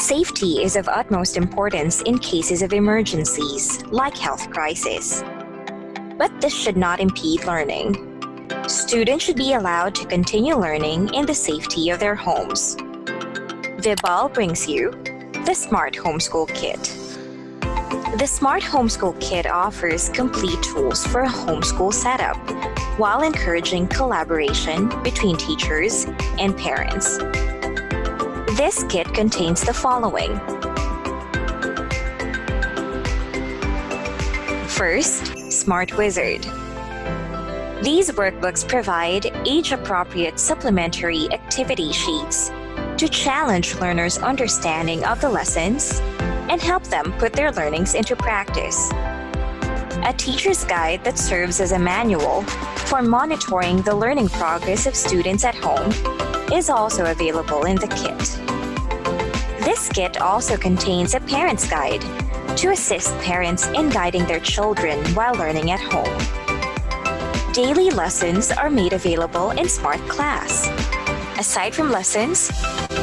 Safety is of utmost importance in cases of emergencies, like health crisis. But this should not impede learning. Students should be allowed to continue learning in the safety of their homes. Vibal brings you the Smart Homeschool Kit. The Smart Homeschool Kit offers complete tools for a homeschool setup while encouraging collaboration between teachers and parents. This kit contains the following. First, Smart Wizard. These workbooks provide age-appropriate supplementary activity sheets to challenge learners' understanding of the lessons and help them put their learnings into practice. A teacher's guide that serves as a manual for monitoring the learning progress of students at home is also available in the kit. This kit also contains a parent's guide to assist parents in guiding their children while learning at home. Daily lessons are made available in Smart Class. Aside from lessons,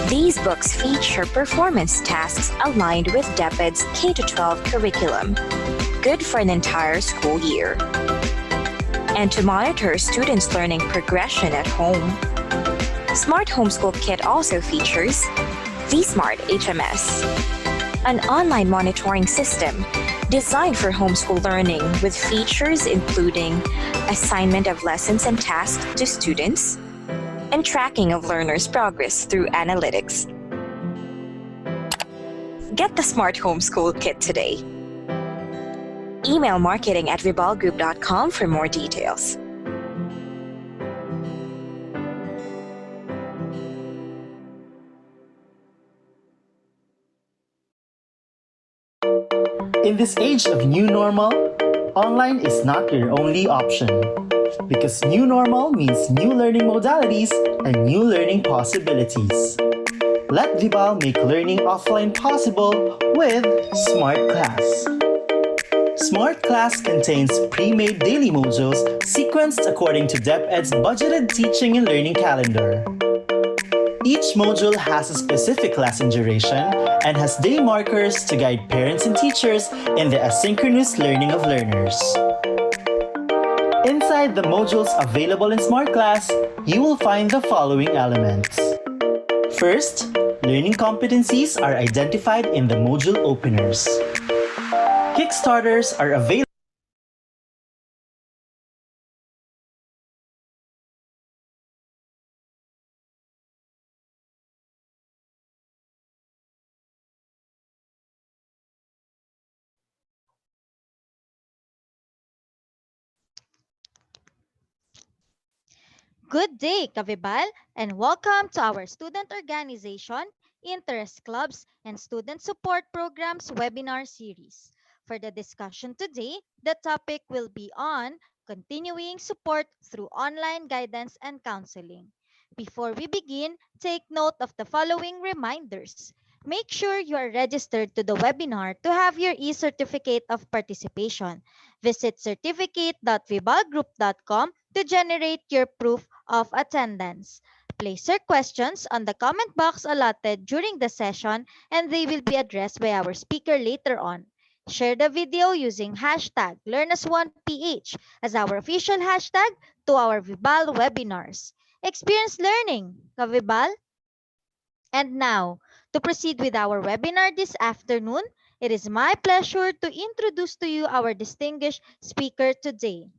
these books feature performance tasks aligned with DepEd's K-12 curriculum, good for an entire school year. And to monitor students' learning progression at home, Smart Homeschool Kit also features the Smart HMS, an online monitoring system designed for homeschool learning with features including assignment of lessons and tasks to students, and tracking of learners' progress through analytics. Get the Smart Homeschool Kit today. Email marketing@vibalgroup.com for more details. In this age of new normal, online is not your only option. Because new normal means new learning modalities and new learning possibilities. Let Vibal make learning offline possible with Smart Class. Smart Class contains pre-made daily modules sequenced according to DepEd's budgeted teaching and learning calendar. Each module has a specific lesson duration and has day markers to guide parents and teachers in the asynchronous learning of learners. Inside the modules available in Smart Class, you will find the following elements. First, learning competencies are identified in the module openers. Kickstarters are available. Good day, Kavibal, and welcome to our student organization, interest clubs, and student support programs webinar series. For the discussion today, the topic will be on continuing support through online guidance and counseling. Before we begin, take note of the following reminders. Make sure you are registered to the webinar to have your e-certificate of participation. Visit certificate.vibalgroup.com to generate your proof of attendance. Place your questions on the comment box allotted during the session and they will be addressed by our speaker later on. Share the video using hashtag LearnAs1PH as our official hashtag to our Vibal webinars. Experience learning, Kavibal. And now, to proceed with our webinar this afternoon, it is my pleasure to introduce to you our distinguished speaker today.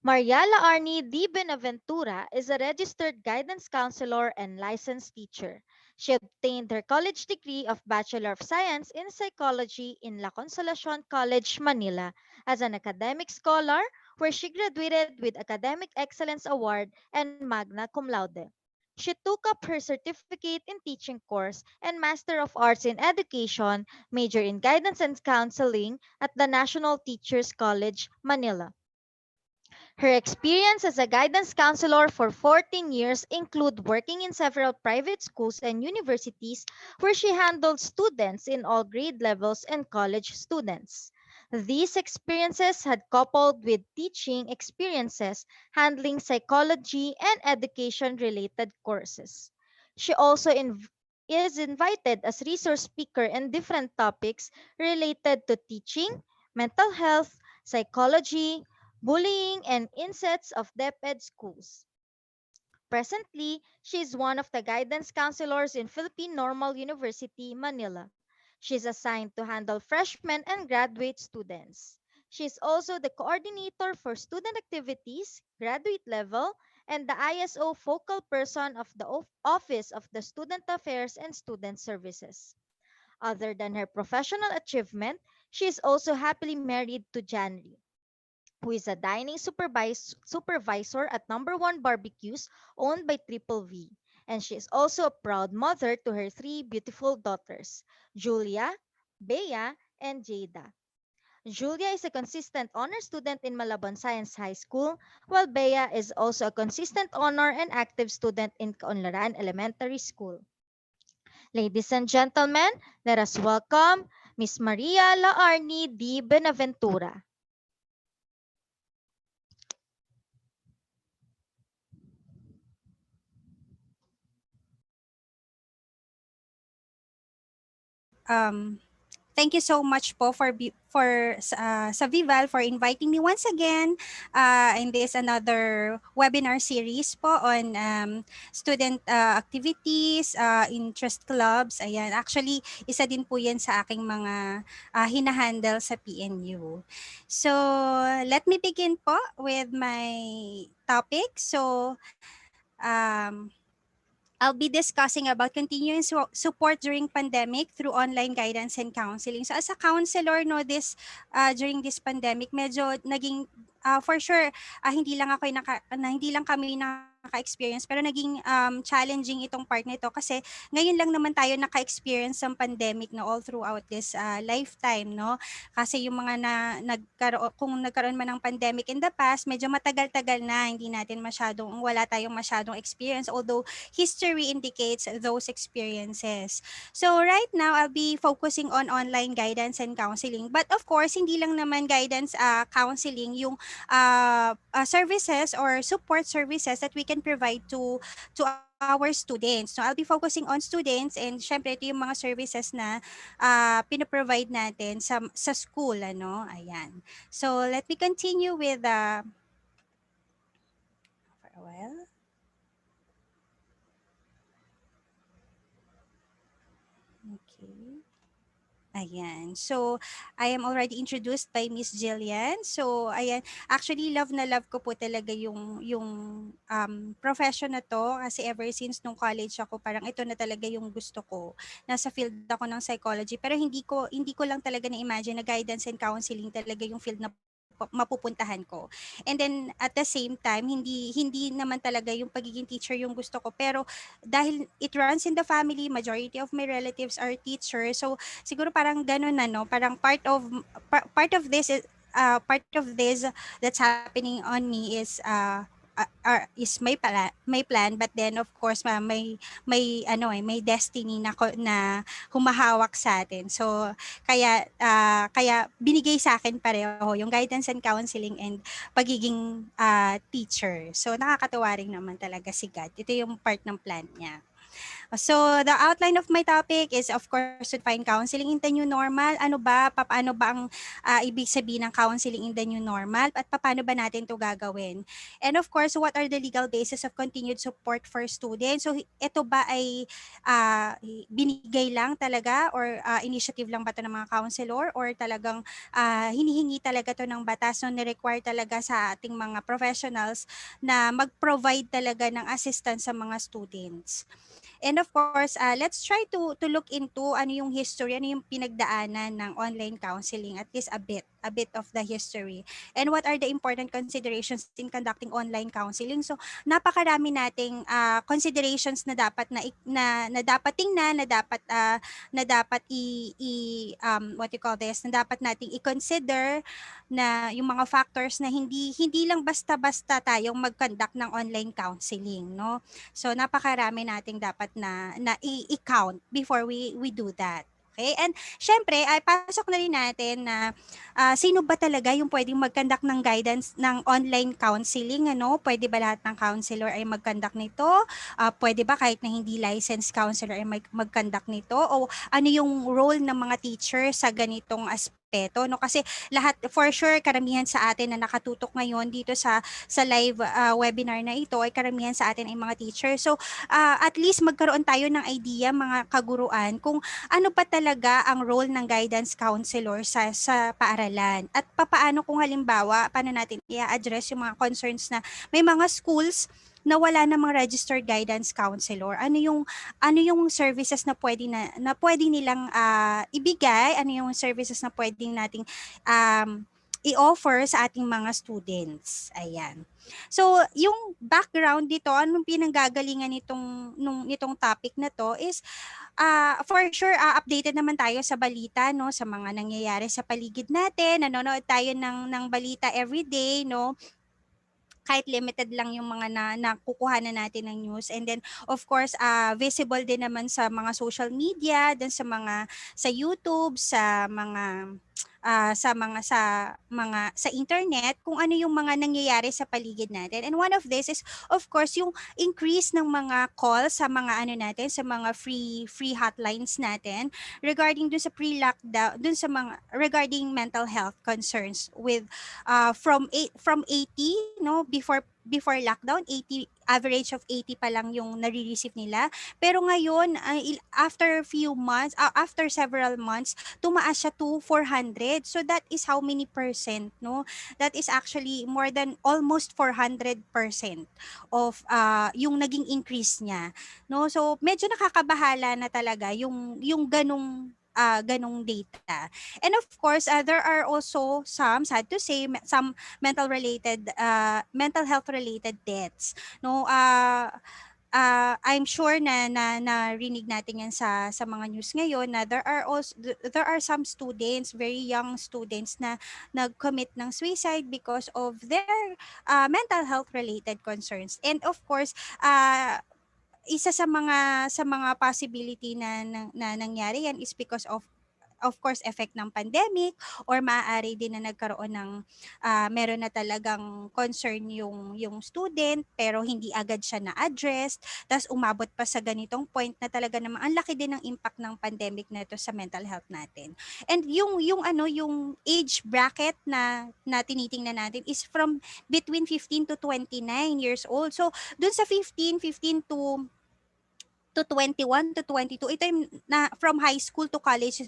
Mariala Arni Di Benaventura is a registered guidance counselor and licensed teacher. She obtained her college degree of Bachelor of Science in Psychology in La Consolacion College, Manila, as an academic scholar, where she graduated with Academic Excellence Award and Magna Cum Laude. She took up her certificate in teaching course and Master of Arts in Education, major in guidance and counseling at the National Teachers College, Manila. Her experience as a guidance counselor for 14 years include working in several private schools and universities where she handled students in all grade levels and college students. These experiences had coupled with teaching experiences handling psychology and education related courses. She also is invited as resource speaker in different topics related to teaching, mental health, psychology, bullying, and insights of DepEd schools. Presently, she is one of the guidance counselors in Philippine Normal University, Manila. She is assigned to handle freshmen and graduate students. She is also the coordinator for student activities, graduate level, and the ISO focal person of the Office of the Student Affairs and Student Services. Other than her professional achievement, she is also happily married to Janri, who is a dining supervisor at Number One Barbecues owned by Triple V. And she is also a proud mother to her three beautiful daughters, Julia, Bea, and Jada. Julia is a consistent honor student in Malabon Science High School, while Bea is also a consistent honor and active student in Kaunlaran Elementary School. Ladies and gentlemen, let us welcome Miss Maria Laarni D. Benaventura. Um, Thank you so much po sa Vival for inviting me once again in this another webinar series po on student activities, interest clubs. Ayan, actually isa din po 'yan sa aking mga hinahandle sa PNU. So, let me begin po with my topic. So, um, I'll be discussing about continuing support during pandemic through online guidance and counseling. So as a counselor, no, during this pandemic, medyo naging for sure hindi lang kami naka-experience pero naging challenging itong part nito kasi ngayon lang naman tayo naka-experience ng pandemic no all throughout this lifetime no kasi yung mga kung nagkaroon man ng pandemic in the past medyo matagal-tagal na wala tayong masyadong experience although history indicates those experiences. So right now, I'll be focusing on online guidance and counseling. But of course, hindi lang naman guidance counseling yung services or support services that we can provide to our students. So I'll be focusing on students and syempre ito yung mga services na pinoprovide natin sa school ano. Ayan. So let me continue with for a while. Okay. Ayan. So, I am already introduced by Miss Jillian. So, ayan. Actually, love na love ko po talaga yung profession na to. Kasi ever since nung college ako, parang ito na talaga yung gusto ko. Nasa field ako ng psychology. Pero hindi ko lang talaga na-imagine na guidance and counseling talaga yung field na mapupuntahan ko. And then at the same time hindi naman talaga yung pagiging teacher yung gusto ko pero dahil it runs in the family, majority of my relatives are teachers. So siguro parang ganun na no, parang part of this that's happening on me is my plan but then of course may destiny na humahawak sa atin. So kaya binigay sa akin pareho yung guidance and counseling and pagiging teacher. So nakakatuwa rin naman talaga si God. Ito yung part ng plan niya. So, the outline of my topic is of course to define counseling in the new normal. Ano ba, paano ba ang ibig sabihin ng counseling in the new normal at paano ba natin 'to gagawin? And of course, what are the legal basis of continued support for students? So, ito ba ay binigay lang talaga or initiative lang ba 'to ng mga counselor or talagang hinihingi talaga 'to ng batas no ni-require talaga sa ating mga professionals na mag-provide talaga ng assistance sa mga students. And of course, let's try to look into ano yung history, ano yung pinagdaanan ng online counseling, at least a bit of the history. And what are the important considerations in conducting online counseling? So, napakarami nating considerations na dapat na dapat tingnan, na dapat what you call this, na dapat nating i-consider na yung mga factors na hindi lang basta-basta tayong mag-conduct ng online counseling, no? So napakarami nating dapat na i-count before we do that. Okay? And syempre, ay pasok na rin natin na sino ba talaga yung pwedeng mag-conduct ng guidance ng online counseling, ano? Pwede ba lahat ng counselor ay mag-conduct nito? Pwede ba kahit na hindi licensed counselor ay mag-conduct nito? O ano yung role ng mga teacher sa ganitong aspeto, no? Kasi lahat, for sure, karamihan sa atin na nakatutok ngayon dito sa live webinar na ito ay karamihan sa atin ay mga teacher. So at least magkaroon tayo ng idea, mga kaguruan, kung ano pa talaga ang role ng guidance counselor sa paaralan. At papaano kung halimbawa, paano natin i-address yung mga concerns na may mga schools na wala namang registered guidance counselor. Ano yung services na pwede nilang ibigay, ano yung services na pwedeng nating um, i-offer sa ating mga students. Ayan. So, yung background dito, anong pinanggagalingan nitong topic na to is for sure updated naman tayo sa balita, no, sa mga nangyayari sa paligid natin. Nanonood tayo ng balita every day, no, kahit limited lang yung mga nakukuhanan natin ng news. And then of course visible din naman sa mga social media, din sa YouTube, sa internet, kung ano yung mga nangyayari sa paligid natin. And one of this is of course yung increase ng mga calls sa mga ano natin, sa mga free hotlines natin regarding dun sa pre-lockdown, dun sa mga regarding mental health concerns with from 80, no, before lockdown, 80, average of 80 pa lang yung nare-receive nila. Pero ngayon after few months, after several months, tumaas siya to 400. So that is how many percent, no? That is actually more than almost 400% of yung naging increase niya, no? So medyo nakakabahala na talaga yung ganong data. And of course, there are also some, sad to say, some mental health related deaths. No, I'm sure na narinig natin yan sa mga news ngayon, na there are some students, very young students, na nag-commit ng suicide because of their mental health related concerns. And of course, isa sa mga possibility na nangyari yan is because of course effect ng pandemic, or maaari din na nagkaroon ng meron na talagang concern yung student pero hindi agad siya na-address, tapos umabot pa sa ganitong point na talaga namang ang laki din ng impact ng pandemic na ito sa mental health natin. And yung age bracket na tinitingnan natin is from between 15 to 29 years old. So dun sa 15 to 21 to 22, ito yung from high school to college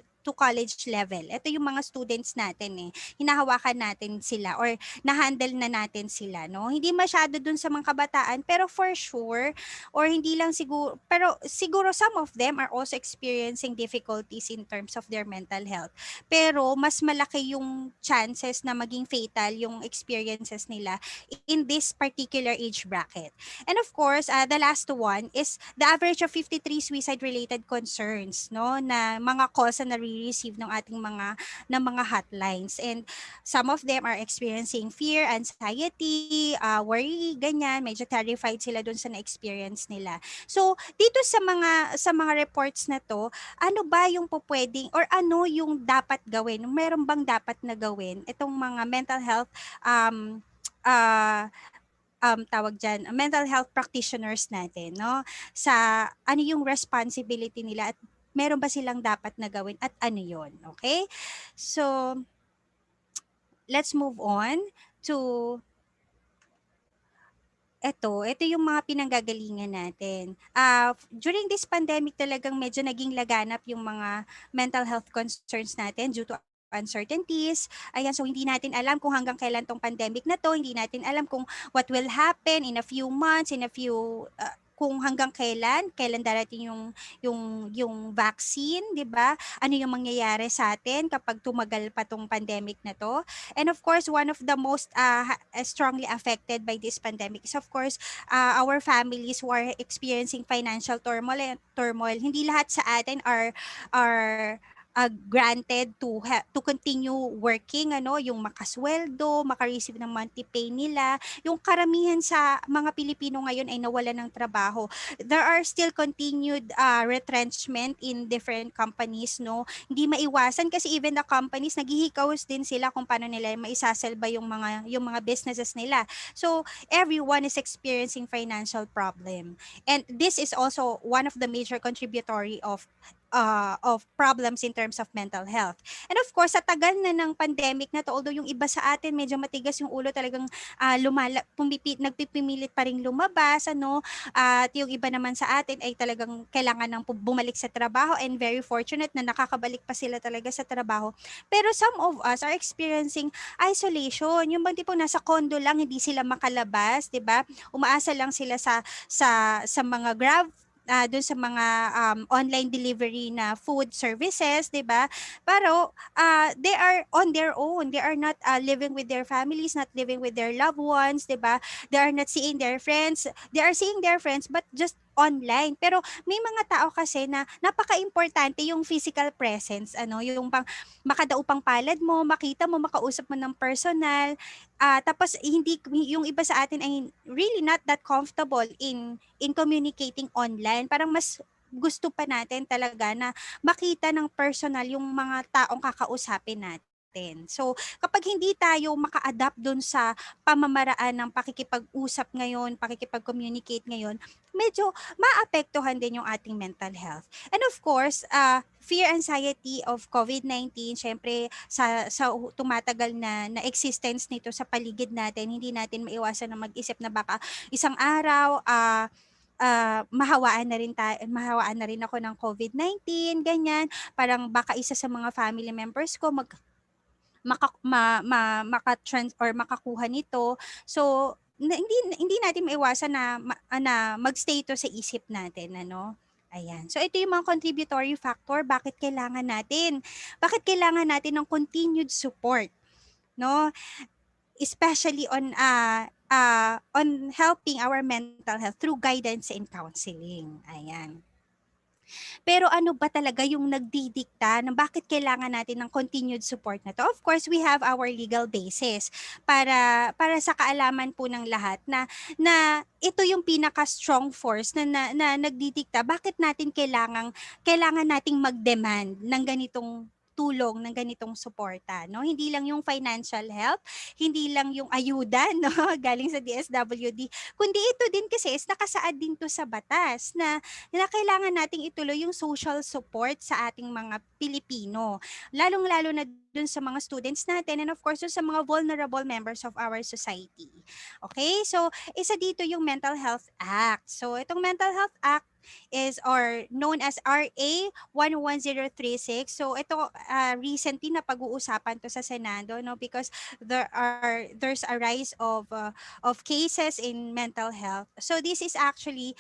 level. Ito yung mga students natin eh. Hinahawakan natin sila, or na-handle na natin sila, no? Hindi masyado dun sa mga kabataan, pero for sure, or hindi lang siguro, pero siguro some of them are also experiencing difficulties in terms of their mental health. Pero mas malaki yung chances na maging fatal yung experiences nila in this particular age bracket. And of course, the last one is the average of 53 suicide-related concerns, no, na mga calls na nare-receive ng ating mga hotlines. And some of them are experiencing fear, anxiety, worry, ganyan, medyo terrified sila dun sa na-experience nila. So, dito sa mga reports na to, ano ba yung pupwedeng, or ano yung dapat gawin? Meron bang dapat na gawin itong mga mental health uh, tawag diyan, mental health practitioners natin, no? Sa ano yung responsibility nila, at meron ba silang dapat na gawin, at ano yon, okay? So, let's move on to ito yung mga pinanggagalingan natin. During this pandemic talagang medyo naging laganap yung mga mental health concerns natin due to uncertainties. Ayan, so hindi natin alam kung hanggang kailan tong pandemic na to, hindi natin alam kung what will happen in a few months, kung hanggang kailan darating yung vaccine, 'di ba? Ano yung mangyayari sa atin kapag tumagal pa tong pandemic na to? And of course, one of the most strongly affected by this pandemic is of course our families who are experiencing financial turmoil. Hindi lahat sa atin are granted to continue working, ano, yung makasweldo, maka-receive ng monthly pay nila. Yung karamihan sa mga Pilipino ngayon ay nawalan ng trabaho. There are still continued retrenchment in different companies, no. Hindi maiwasan kasi even the companies naghihikaos din sila kung paano nila maisasalba yung mga businesses nila. So everyone is experiencing financial problem. And this is also one of the major contributory of problems in terms of mental health. And of course, sa tagal na ng pandemic na to, although yung iba sa atin medyo matigas yung ulo, talagang nagpipimilit pa ring lumabas, ano, at yung iba naman sa atin ay talagang kailangan ng bumalik sa trabaho, and very fortunate na nakakabalik pa sila talaga sa trabaho. Pero some of us are experiencing isolation. Yung bang tipong nasa condo lang, hindi sila makalabas, 'di ba? Umaasa lang sila sa mga Grab, doon sa mga online delivery na food services, 'di ba? Pero they are on their own. They are not living with their families, not living with their loved ones, 'di ba? They are not seeing their friends. They are seeing their friends but just online. Pero may mga tao kasi na napaka-importante yung physical presence, ano, yung pang makadaupang palad mo, makita mo, makausap mo ng personal. Tapos hindi yung iba sa atin ay really not that comfortable in communicating online. Parang mas gusto pa natin talaga na makita ng personal yung mga taong kakausapin natin. So, kapag hindi tayo maka-adapt dun sa pamamaraan ng pakikipag-usap ngayon, pakikipag-communicate ngayon, medyo maapektuhan din yung ating mental health. And of course, fear, anxiety of COVID-19, syempre sa tumatagal na existence nito sa paligid natin, hindi natin maiwasan na mag-isip na baka isang araw mahawaan na rin ako ng COVID-19, ganyan. Parang baka isa sa mga family members ko maka-trans or makakuha nito. So hindi natin maiwasan na magstay ito sa isip natin, ano. Ayan. So ito yung mga contributory factor bakit kailangan natin ng continued support, no? Especially on helping our mental health through guidance and counseling. Ayan. Pero ano ba talaga yung nagdidikta ng bakit kailangan natin ng continued support na to? Of course, we have our legal basis para sa kaalaman po ng lahat na ito yung pinaka-strong force na nagdidikta bakit kailangan nating mag-demand ng ganitong tulong, ng ganitong suporta, no? Hindi lang yung financial help, hindi lang yung ayuda, no, galing sa DSWD, kundi ito din kasi is nakasaad din to sa batas na kailangan nating ituloy yung social support sa ating mga Pilipino. Lalong-lalo na dun sa mga students natin, and of course dun sa mga vulnerable members of our society. Okay? So, isa dito yung Mental Health Act. So, itong Mental Health Act is or known as RA 11036. So ito recently na pag-uusapan to sa Senado, no, because there's a rise of cases in mental health. So this is actually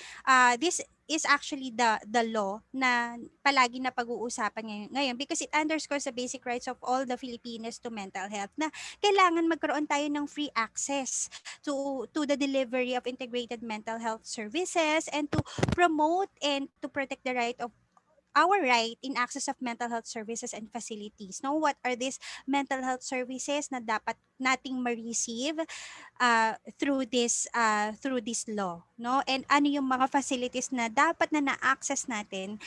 the law na palagi na pag-uusapan ngayon because it underscores the basic rights of all the Filipinos to mental health, na kailangan magkaroon tayo ng free access to the delivery of integrated mental health services, and to promote and to protect the right of our right in access of mental health services and facilities. No, what are these mental health services na dapat nating ma-receive through this law, no? And ano yung mga facilities na dapat na na-access natin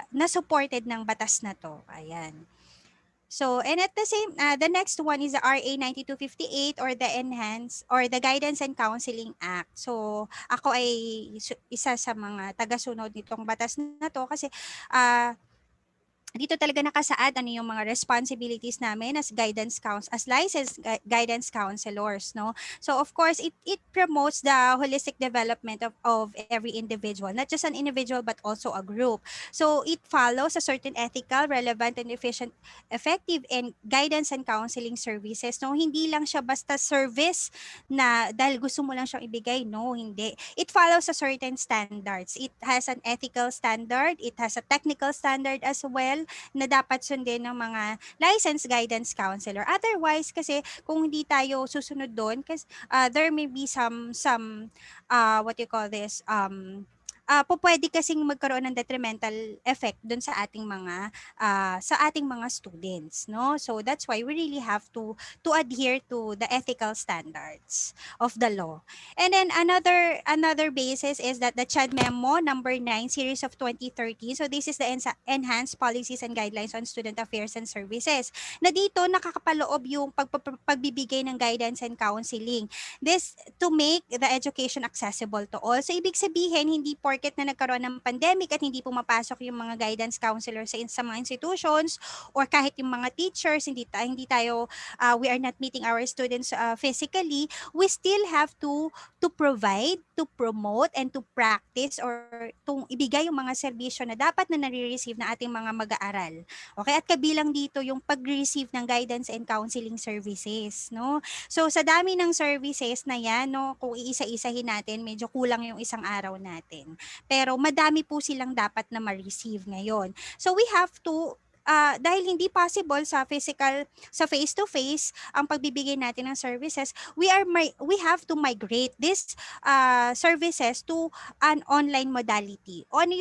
na supported ng batas na to. Ayan. So, and at the next one is the RA 9258, or the Guidance and Counseling Act. So, ako ay isa sa mga taga-sunod nitong batas na to kasi dito talaga nakasaad ano yung mga responsibilities namin as licensed guidance counselors, no? So of course it promotes the holistic development of every individual, not just an individual but also a group. So it follows a certain ethical, relevant, and effective and guidance and counseling services, no? Hindi lang siya basta service na dahil gusto mo lang siyang ibigay, no, hindi. It follows a certain standards. It has an ethical standard, it has a technical standard as well na dapat sundin ng mga licensed guidance counselor. Otherwise, kasi kung hindi tayo susunod doon, kasi there may be some what you call this pwede kasing magkaroon ng detrimental effect dun sa ating mga students, no? So that's why we really have to adhere to the ethical standards of the law. And then another basis is that the CHAD Memo number 9 series of 2013. So this is the enhanced policies and guidelines on student affairs and services. Na dito nakakapaloob yung pagbibigay ng guidance and counseling. This to make the education accessible to all. So ibig sabihin hindi porket na nagkaroon ng pandemic at hindi pumapasok yung mga guidance counselors sa mga institutions or kahit yung mga teachers hindi tayo we are not meeting our students physically, we still have to provide, to promote, and to practice or to ibigay yung mga serbisyo na dapat na nare-receive na ating mga mag-aaral. Okay? At kabilang dito yung pag-receive ng guidance and counseling services, no? So sa dami ng services na yan, no, kung iisa-isahin natin, medyo kulang yung isang araw natin. Pero madami po silang dapat na ma-receive ngayon. So we have to dahil hindi possible sa face to face ang pagbibigay natin ng services, we have to migrate this services to an online modality. O ano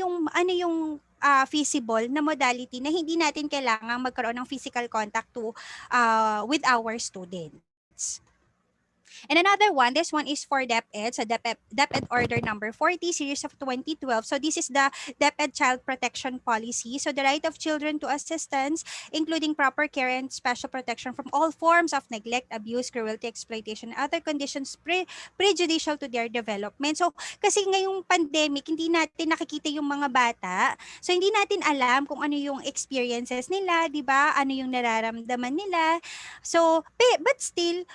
yung feasible na modality na hindi natin kailangang magkaroon ng physical contact with our students. And another one, this one is for DepEd. So DepEd Order number 40, series of 2012. So this is the DepEd Child Protection Policy. So the right of children to assistance, including proper care and special protection from all forms of neglect, abuse, cruelty, exploitation, and other conditions prejudicial to their development. So kasi ngayong pandemic, hindi natin nakikita yung mga bata. So hindi natin alam kung ano yung experiences nila, di ba? Ano yung nararamdaman nila. So, but still,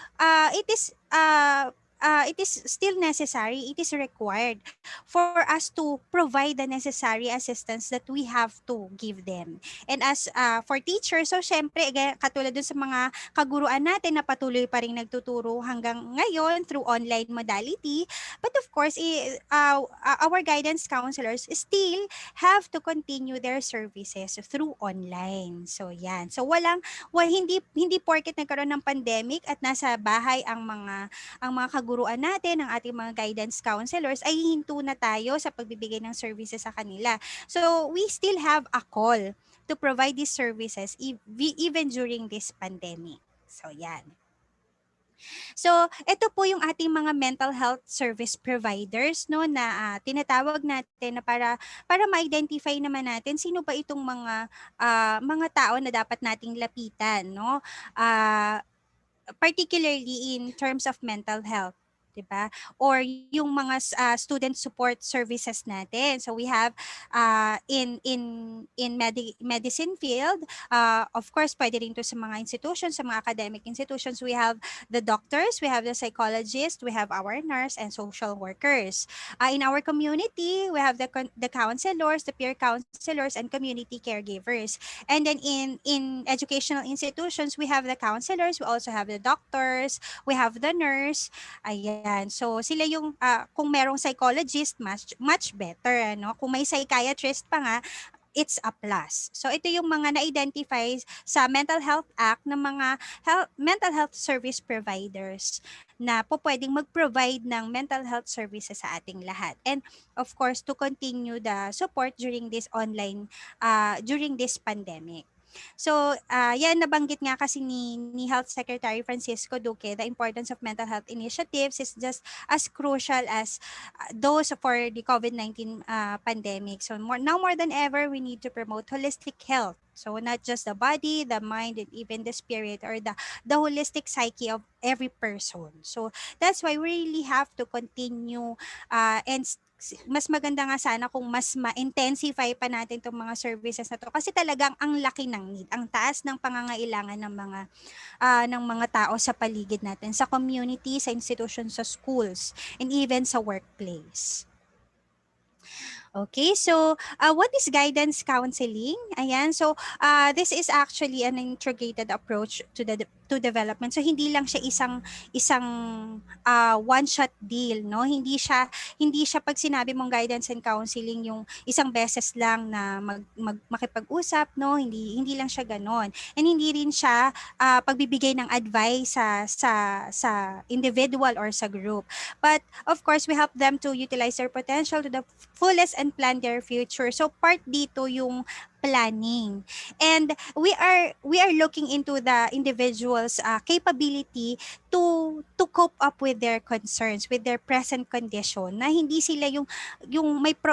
it is still necessary, it is required for us to provide the necessary assistance that we have to give them. And as for teachers, so syempre, katulad dun sa mga kaguruan natin na patuloy pa rin nagtuturo hanggang ngayon through online modality. But of course, our guidance counselors still have to continue their services through online. So yan. So hindi porket nagkaroon ng pandemic at nasa bahay ang mga kaguruan natin, ang ating mga guidance counselors ay hinto na tayo sa pagbibigay ng services sa kanila. So we still have a call to provide these services even during this pandemic. So yan. So, ito po yung ating mga mental health service providers, no, na tinatawag natin na para ma-identify naman natin sino ba itong mga tao na dapat nating lapitan, no? Particularly in terms of mental health, 'di ba? Or yung mga student support services natin. So we have in medicine field, of course pwede rin to sa mga institutions, sa mga academic institutions, we have the doctors, we have the psychologists, we have our nurse and social workers. In our community, we have the counselors, the peer counselors and community caregivers. And then in educational institutions, we have the counselors, we also have the doctors, we have the nurse. Ayan. So sila yung kung merong psychologist, much better, ano. Kung may psychiatrist pa nga, it's a plus. So ito yung mga na-identify sa Mental Health Act ng mga mental health service providers na po pwedeng mag-provide ng mental health services sa ating lahat. And of course, to continue the support during this during this pandemic. So, yan nabanggit nga kasi ni Health Secretary Francisco Duque, the importance of mental health initiatives is just as crucial as those for the COVID-19 pandemic. So, now more than ever, we need to promote holistic health. So, not just the body, the mind, and even the spirit or the holistic psyche of every person. So, that's why we really have to continue and mas maganda nga sana kung mas ma-intensify pa natin itong mga services na to kasi talagang ang laki ng need, ang taas ng pangangailangan ng mga tao sa paligid natin, sa community, sa institutions, sa schools, and even sa workplace. Okay, so what is guidance counseling? Ayan, so this is actually an integrated approach to development. So hindi lang siya isang one shot deal, no? Hindi siya pag sinabi mong guidance and counseling yung isang beses lang na makipag-usap, no? Hindi lang siya ganon. And hindi rin siya pagbibigay ng advice sa individual or sa group. But of course, we help them to utilize their potential to the fullest and plan their future. So part dito yung planning. And we are looking into the individual's capability to cope up with their concerns, with their present condition, na hindi sila yung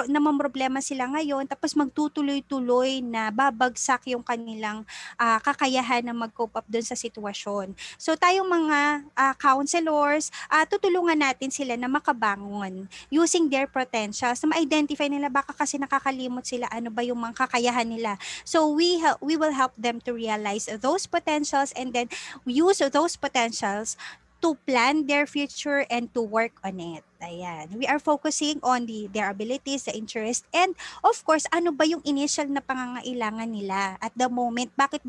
namomroblema sila ngayon tapos magtutuloy-tuloy na babagsak yung kanilang kakayahan na mag-cope up dun sa sitwasyon. So tayong mga counselors, tutulungan natin sila na makabangon using their potentials, na ma-identify nila baka kasi nakakalimot sila ano ba yung mga kakayahan nila. So we will help them to realize those potentials and then use those potentials to plan their future and to work on it. Ayan. We are focusing on their abilities, the interest, and of course, ano ba yung initial na pangangailangan nila at the moment? Bakit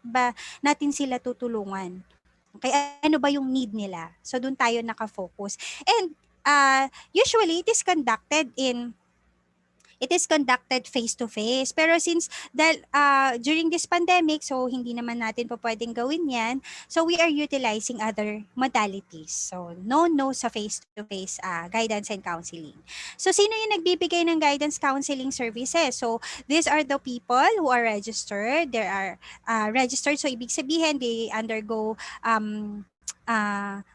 ba natin sila tutulungan? Okay, ano ba yung need nila? So, doon tayo nakafocus. And usually, it is conducted face to face. Pero since during this pandemic, so hindi naman natin po pwedeng gawin yan. So we are utilizing other modalities. So no sa face to face guidance and counseling. So sino yung nagbibigay ng guidance counseling services? So these are the people who are registered. They are registered. So ibig sabihin, they undergo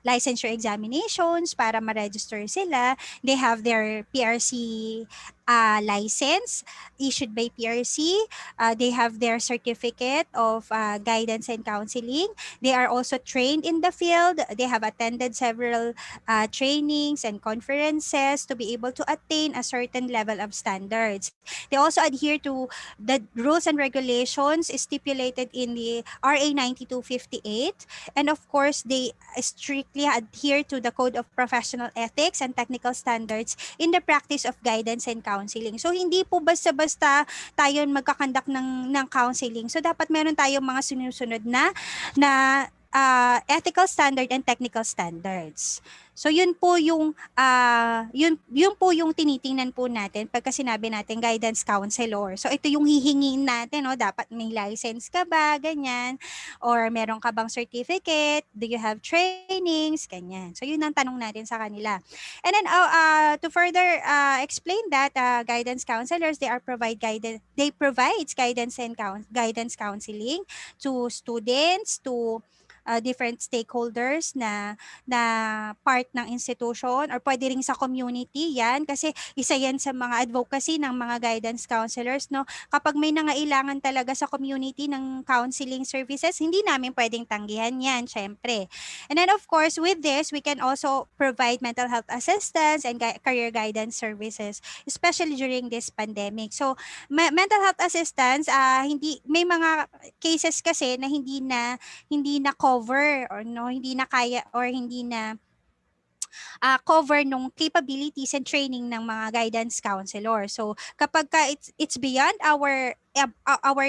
licensure examinations para ma-register sila. They have their PRC license issued by PRC. They have their certificate of guidance and counseling. They are also trained in the field. They have attended several trainings and conferences to be able to attain a certain level of standards. They also adhere to the rules and regulations stipulated in the RA 9258. And of course, they strictly adhere to the Code of Professional Ethics and Technical Standards in the practice of guidance and counseling. So hindi po basta-basta tayo magkakandak ng counseling. So dapat meron tayong mga sinusunod na ethical standard and technical standards. So yun po yung yun po yung tinitingnan po natin pagka sinabi natin guidance counselor. So ito yung hihingin natin, no, dapat may license ka ba, ganyan, or meron ka bang certificate, do you have trainings, ganyan. So yun ang tanong natin sa kanila. And then to further explain that guidance counselors, they provides guidance counseling to students, to different stakeholders na part ng institution or pwede rin sa community yan kasi isa yan sa mga advocacy ng mga guidance counselors, no, kapag may nangailangan talaga sa community ng counseling services, hindi namin pwedeng tanggihan yan, syempre. And then of course with this we can also provide mental health assistance and career guidance services, especially during this pandemic. So mental health assistance, hindi, may mga cases kasi na hindi na cover or no, hindi na kaya or hindi na cover nung capabilities and training ng mga guidance counselor. So kapag it's beyond our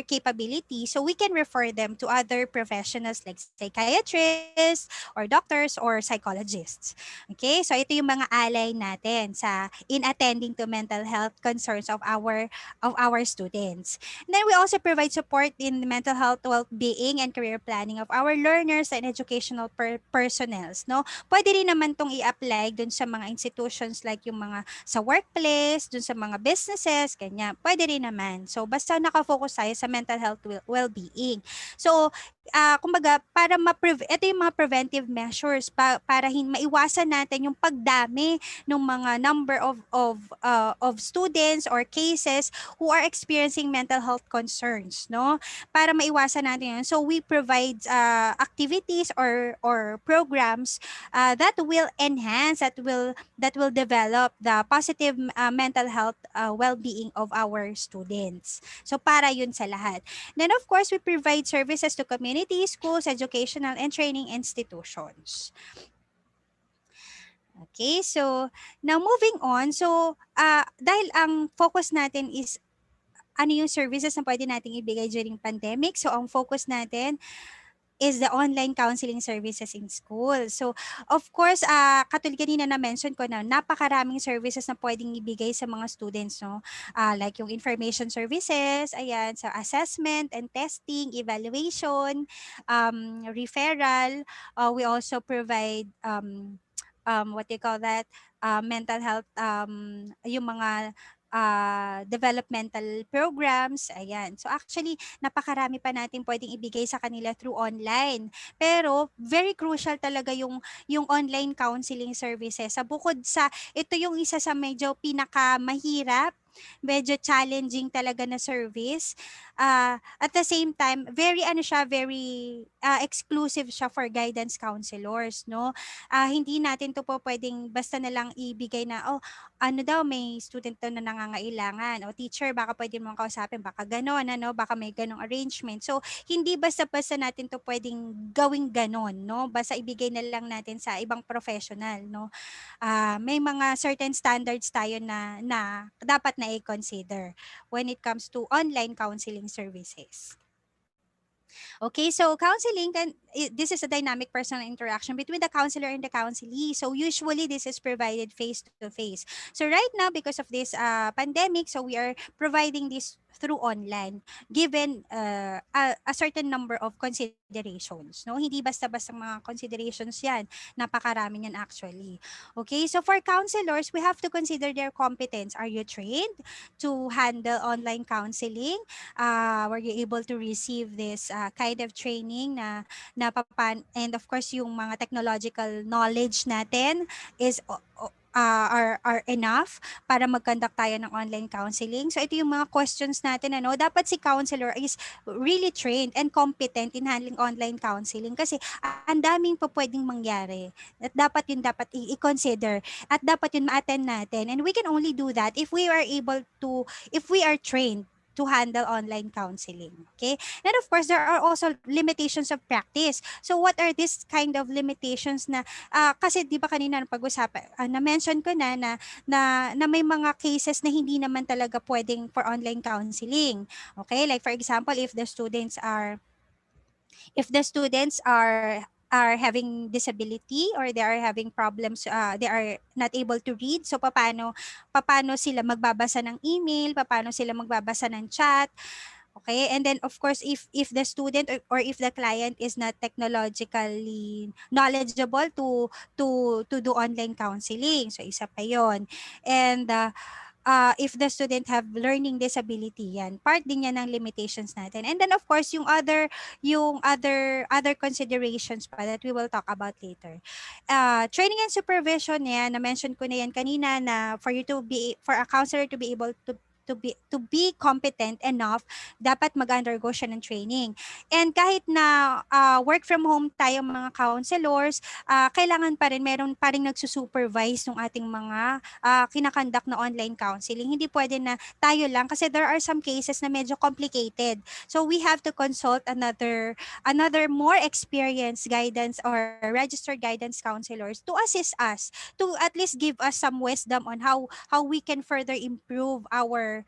capability, so we can refer them to other professionals like psychiatrists or doctors or psychologists. Okay? So ito yung mga alay natin in attending to mental health concerns of our students. And then we also provide support in the mental health well-being and career planning of our learners and educational personnels, no? Pwede rin naman tong i-apply dun sa mga institutions like yung mga sa workplace, dun sa mga businesses, ganyan. Pwede rin naman. So, basta nakafocus tayo sa mental health well-being. So, kumbaga, ito yung mga preventive measures para maiwasan natin yung pagdami ng mga number of students or cases who are experiencing mental health concerns, no? Para maiwasan natin yun. So, we provide activities or programs that will enhance, that will develop the positive mental health well-being of our students. So para yun sa lahat. Then of course, we provide services to community, schools, educational and training institutions. Okay, so now moving on. So dahil ang focus natin is ano yung services na pwede nating ibigay during pandemic. So ang focus natin is the online counseling services in school. So, of course, katulad kanina na mention ko na napakaraming services na pwedeng ibigay sa mga students, no? Like yung information services, ayan, sa assessment and testing, evaluation, referral. We also provide what do you call that? Mental health, yung mga developmental programs, ayan. So actually, napakarami pa natin pwedeng ibigay sa kanila through online. Pero very crucial talaga yung online counseling services. Sa bukod sa ito yung isa sa medyo pinakamahirap, medyo challenging talaga na service. At the same time, very ano siya, very exclusive siya for guidance counselors, no? Hindi natin to po pwedeng basta na lang ibigay na, oh, ano daw, may student daw na nangangailangan. O teacher, baka pwede mong kausapin. Baka ganon, ano, baka may ganong arrangement. So, hindi basta-basta natin to pwedeng gawing ganon, no? Basta ibigay na lang natin sa ibang professional, no? May mga certain standards tayo na dapat na i-consider when it comes to online counseling services. Okay, so counseling this is a dynamic personal interaction between the counselor and the counselee. So usually this is provided face to face. So right now, because of this pandemic, so we are providing this through online, given a certain number of considerations. No, hindi basta-basta mga considerations yan. Napakarami yan actually. Okay, so for counselors, we have to consider their competence. Are you trained to handle online counseling? Were you able to receive this kind of training and of course yung mga technological knowledge natin is are enough para mag-conduct tayo ng online counseling. So ito yung mga questions natin, ano, dapat si counselor is really trained and competent in handling online counseling kasi ang daming pa pwedeng mangyari at dapat yun dapat i-consider at dapat yun ma-attend natin, and we can only do that if we are able to, if we are trained to handle online counseling. Okay? And of course, there are also limitations of practice. So what are these kind of limitations na, kasi di ba kanina pag-usapan, na-mention ko na may mga cases na hindi naman talaga pwedeng for online counseling. Okay? Like for example, if the students are having disability or they are having problems, they are not able to read, so paano sila magbabasa ng email, paano sila magbabasa ng chat. Okay, and then of course, if the student or if the client is not technologically knowledgeable to do online counseling, so isa pa yon. And if the student have learning disability, yan part din yan ng limitations natin. And then of course yung other considerations pa that we will talk about later. Training and supervision, yan na mention ko na yan kanina, na for a counselor to be able to be competent enough, dapat mag-undergo siya ng training. And kahit na work from home tayo mga counselors, kailangan pa rin, meron pa rin nagsusupervise ng ating mga kinakandak na online counseling. Hindi pwede na tayo lang kasi there are some cases na medyo complicated. So we have to consult another more experienced guidance or registered guidance counselors to assist us, to at least give us some wisdom on how we can further improve our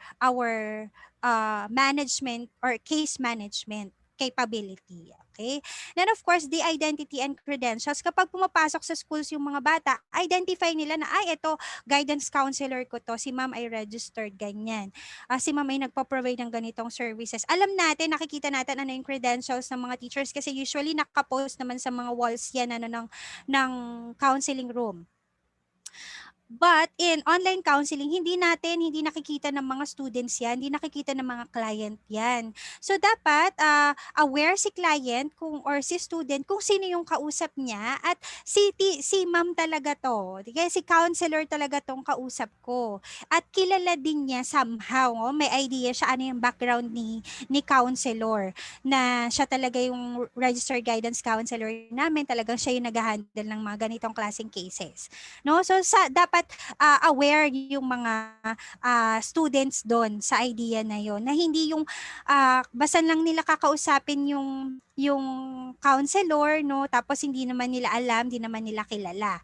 management or case management capability. Okay? Then of course, the identity and credentials. Kapag pumapasok sa schools yung mga bata, identify nila na, ay, ito, guidance counselor ko to. Si ma'am ay registered, ganyan. Si ma'am ay nagpo-provide ng ganitong services. Alam natin, nakikita natin ano yung credentials ng mga teachers kasi usually nakapost naman sa mga walls yan ng counseling room. But in online counseling, hindi nakikita ng mga students yan, hindi nakikita ng mga client yan. So dapat aware si client or si student kung sino yung kausap niya at si ma'am talaga to. Kaya si counselor talaga tong kausap ko. At kilala din niya somehow, may idea siya ano yung background ni counselor, na siya talaga yung registered guidance counselor namin, talagang siya yung nag-handle ng mga ganitong klaseng cases. No? So dapat aware yung mga students doon sa idea na yon, na hindi yung basta lang nila kakausapin yung counselor, no, tapos hindi naman nila alam, hindi naman nila kilala.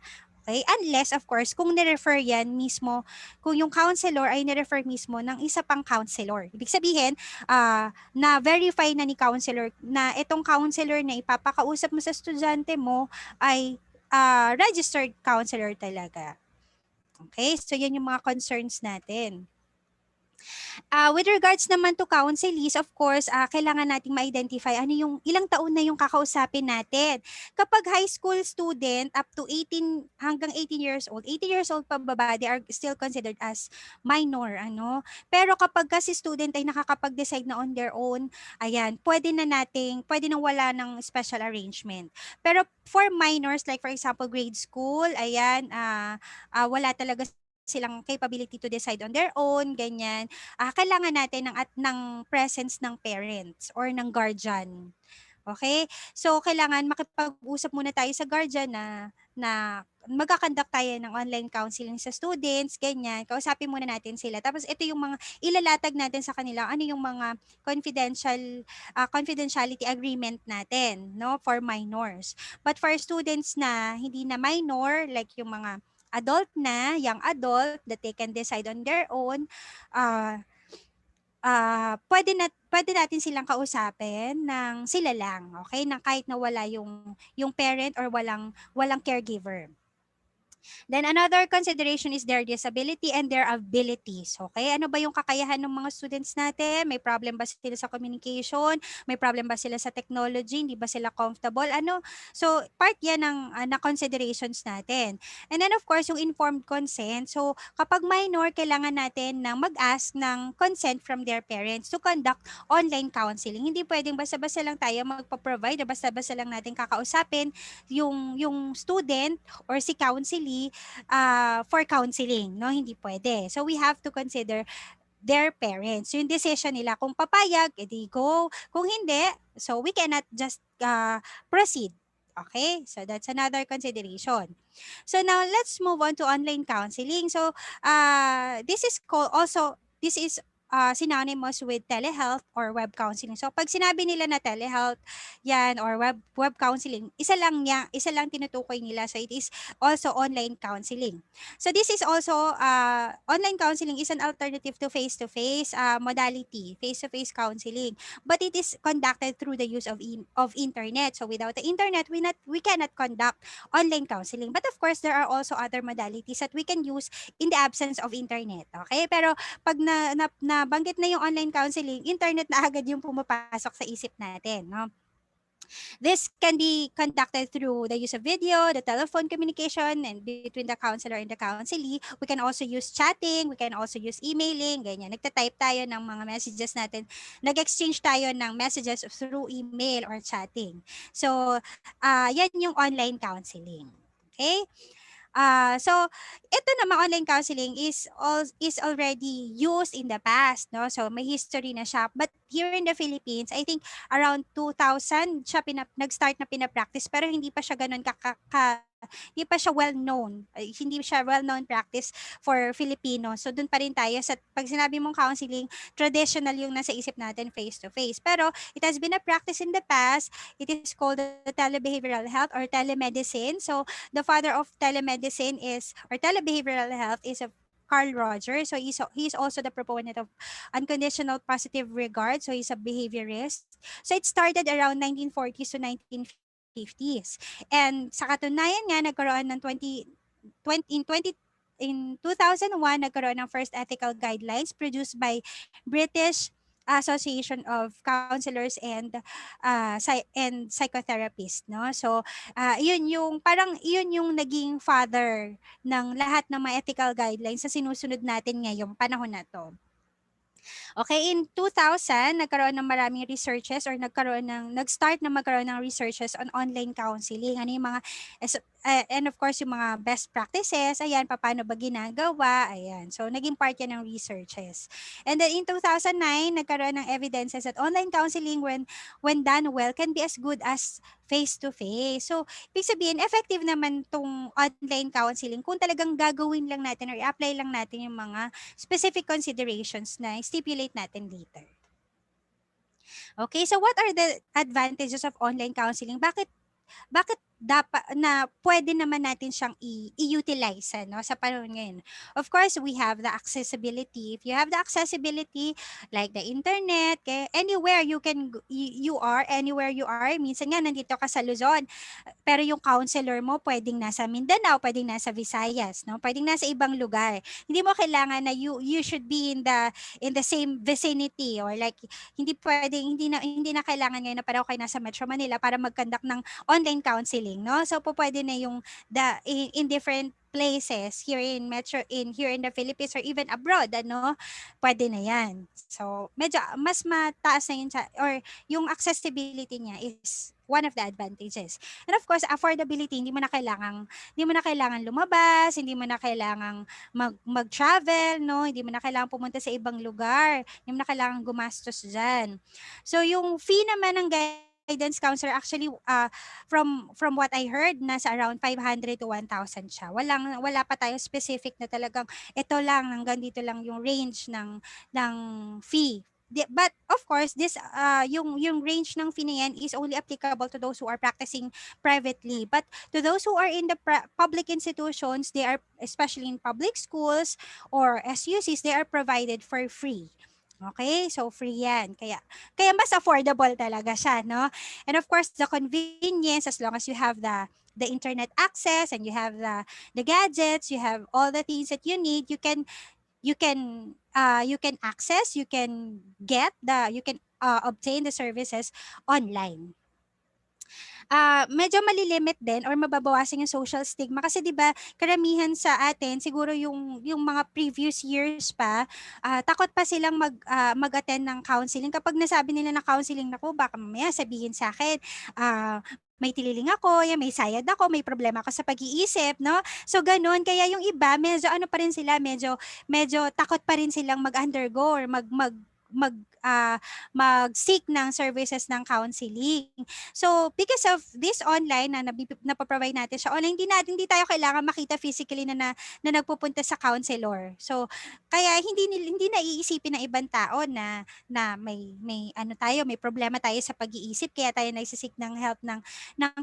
Okay? Unless, of course, kung nirefer yan mismo, kung yung counselor ay nirefer mismo ng isa pang counselor. Ibig sabihin, na-verify na ni counselor na itong counselor na ipapakausap mo sa estudyante mo ay registered counselor talaga. Okay? So, yan yung mga concerns natin. With regards naman to counselees, of course, kailangan nating ma-identify ano yung ilang taon na yung kakausapin natin. Kapag high school student up to 18 hanggang 18 years old, 18 years old pababa, they are still considered as minor, ano. Pero kapag kasi student ay nakakapag-decide na on their own, ayan, pwede nang wala ng special arrangement. Pero for minors, like for example, grade school, ayan, wala talaga silang capability to decide on their own, ganyan, kailangan natin ng presence ng parents or ng guardian. Okay? So, kailangan makipag-usap muna tayo sa guardian na magka-conduct tayo ng online counseling sa students, ganyan. Kausapin muna natin sila. Tapos, ito yung mga ilalatag natin sa kanila, ano yung mga confidentiality agreement natin, no, for minors. But for students na hindi na minor, like yung mga adult na, young adult, that they can decide on their own, uh, pwede natin silang kausapin ng sila lang, okay? Na kahit na wala yung parent or walang caregiver. Then another consideration is their disability and their abilities. Okay? Ano ba yung kakayahan ng mga students natin? May problem ba sila sa communication? May problem ba sila sa technology? Hindi ba sila comfortable? Ano? So, part yan ng na considerations natin. And then of course, yung informed consent. So, kapag minor, kailangan natin na mag-ask ng consent from their parents to conduct online counseling. Hindi pwedeng basta-basta lang tayo magpa-provide, basta-basta lang natin kakausapin yung student or si counselee for counseling, no? Hindi pwede. So we have to consider their parents. Yung decision nila kung papayag, edi go. Kung hindi, so we cannot just proceed. Okay? So that's another consideration. So now let's move on to online counseling. So this is synonymous with telehealth or web counseling. So pag sinabi nila na telehealth yan or web counseling, isa lang tinutukoy nila. So it is also online counseling. So this is also online counseling is an alternative to face-to-face modality, face-to-face counseling. But it is conducted through the use of internet. So without the internet, we cannot conduct online counseling. But of course, there are also other modalities that we can use in the absence of internet. Okay? Pero pag nabanggit na yung online counseling, internet na agad yung pumapasok sa isip natin. No? This can be conducted through the use of video, the telephone communication, and between the counselor and the counselee. We can also use chatting, we can also use emailing, ganyan. Nagta-type tayo ng mga messages natin. Nag-exchange tayo ng messages through email or chatting. So, yan yung online counseling. Okay? So ito naman online counseling is already used in the past, no? So may history na siya. But here in the Philippines, I think around 2000 siya nag-start na pina-practice pero hindi pa siya ganoon hindi pa siya well-known. Hindi siya well-known practice for Filipinos. So doon pa rin tayo sa pag sinabi mong counseling, traditional yung nasa isip natin face-to-face. Pero it has been a practice in the past. It is called the telebehavioral health or telemedicine. So the father of telemedicine or telebehavioral health is a Carl Rogers. So he's also the proponent of unconditional positive regard. So he's a behaviorist. So it started around 1940s to 1950s. And sa katunayan nga, nagkaroon ng 2001, nagkaroon ng first ethical guidelines produced by British Association of Counselors and Psychotherapists, no? So, yun yung naging father ng lahat ng mga ethical guidelines sa sinusunod natin ngayong panahon na 'to. Okay, in 2000, nagkaroon ng maraming researches or nag-start na magkaroon ng researches on online counseling. Ano yung mga, and of course, yung mga best practices, ayan, paano ba ginagawa, ayan. So, naging part yan ng researches. And then in 2009, nagkaroon ng evidences that online counseling when done well can be as good as face-to-face. So, ibig sabihin, effective naman tong online counseling kung talagang gagawin lang natin or i-apply lang natin yung mga specific considerations na stipulate natin later. Okay, so what are the advantages of online counseling? Bakit pwede naman natin siyang i-utilize ano, sa panahon ngayon. Of course, we have the accessibility. If you have the accessibility like the internet, kaya anywhere you can you are, anywhere you are, minsan nga nandito ka sa Luzon, pero yung counselor mo pwedeng nasa Mindanao, pwedeng nasa Visayas, no? Pwedeng nasa ibang lugar. Hindi mo kailangan na you should be in the same vicinity, or like hindi pwedeng hindi na kailangan ngayon na pareho kayo nasa Metro Manila para mag-conduct ng online counseling, no? So pwede na yung in different places here in the Philippines or even abroad, ano, pwede na yan. So medyo mas mataas na yun or yung accessibility niya is one of the advantages. And of course, affordability, hindi mo na kailangan lumabas, hindi mo na kailangang mag-travel, no? Hindi mo na kailangan pumunta sa ibang lugar, hindi mo na kailangan gumastos diyan. So yung fee naman ng guidance counselor, actually from what I heard, nasa around 500 to 1,000 siya. Wala pa tayo specific na talagang ito lang, hanggang dito lang yung range ng fee. But of course, this yung range ng fee na yan is only applicable to those who are practicing privately. But to those who are in the public institutions, they are, especially in public schools or SUCs, they are provided for free. Okay? So free yan. Kaya mas affordable talaga siya, no? And of course, the convenience, as long as you have the internet access and you have the gadgets, you have all the things that you need, you can access, you can obtain the services online. Medyo malilimit din or mababawasan yung social stigma kasi 'di ba karamihan sa atin siguro yung mga previous years pa, takot pa silang mag-attend ng counseling. Kapag nasabi nila na counseling, nako baka mamaya sabihin sa akin, may tililing ako, yan, may sayad ako, may problema ako sa pag-iisip, no? So ganun, kaya yung iba medyo ano pa rin sila, medyo takot pa rin silang mag-undergo or mag ah, mag-seek ng services ng counseling. So, because of this online na napoprovide natin siya online, hindi tayo kailangan makita physically na nagpupunta sa counselor. So, kaya hindi na iisipin ng ibang tao na may ano tayo, may problema tayo sa pag-iisip kaya tayo nagsisik ng help ng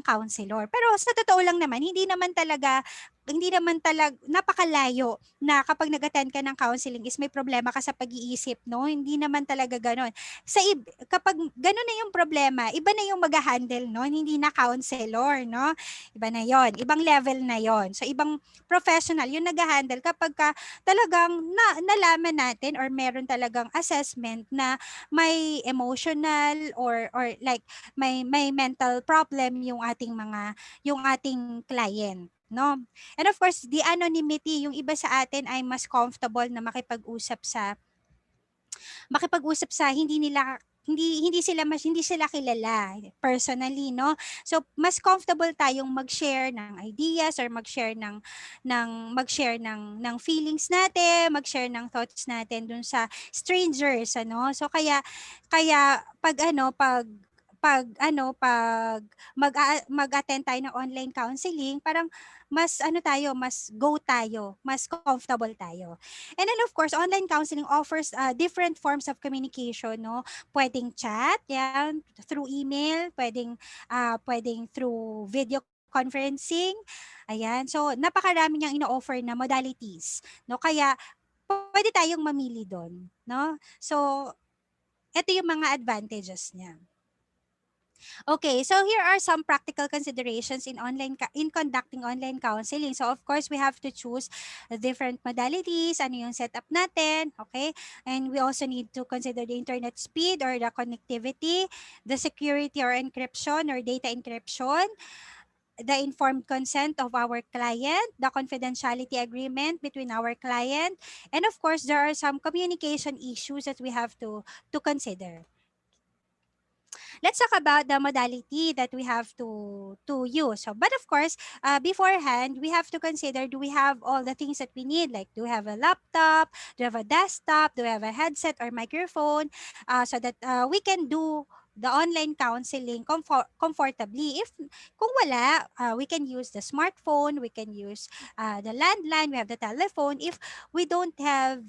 counselor. Pero sa totoo lang naman, hindi naman talaga napakalayo na kapag nag-attend ka ng counseling is may problema ka sa pag-iisip, no? Hindi naman talaga gano'n. Kapag gano'n na yung problema, iba na yung mag-handle, no? Hindi na counselor, no? Iba na yon, ibang level na yon. So ibang professional yung nag-handle kapag talagang nalaman natin or meron talagang assessment na may emotional or like may mental problem yung ating client, no? And of course, the anonymity, yung iba sa atin ay mas comfortable na makipag-usap sa hindi sila kilala personally, no? So mas comfortable tayong mag-share ng ideas or mag-share ng feelings natin, mag-share ng thoughts natin dun sa strangers, ano? So kaya mag-attend tayo ng online counseling, parang mas go tayo, mas comfortable tayo. And then of course, online counseling offers different forms of communication, no? Pwedeng chat, yan, through email, pwedeng through video conferencing. Ayan. So, napakarami niyang ino-offer na modalities, no? Kaya pwede tayong mamili doon, no? So, ito yung mga advantages niya. Okay, so here are some practical considerations in conducting online counseling. So of course, we have to choose the different modalities, ano yung setup natin, okay? And we also need to consider the internet speed or the connectivity, the security or encryption or data encryption, the informed consent of our client, the confidentiality agreement between our client, and of course, there are some communication issues that we have to consider. Let's talk about the modality that we have to use. So, but of course, beforehand, we have to consider, do we have all the things that we need? Like, do we have a laptop? Do we have a desktop? Do we have a headset or microphone? So that we can do the online counseling comfortably. If kung wala, we can use the smartphone, we can use the landline, we have the telephone. If we don't have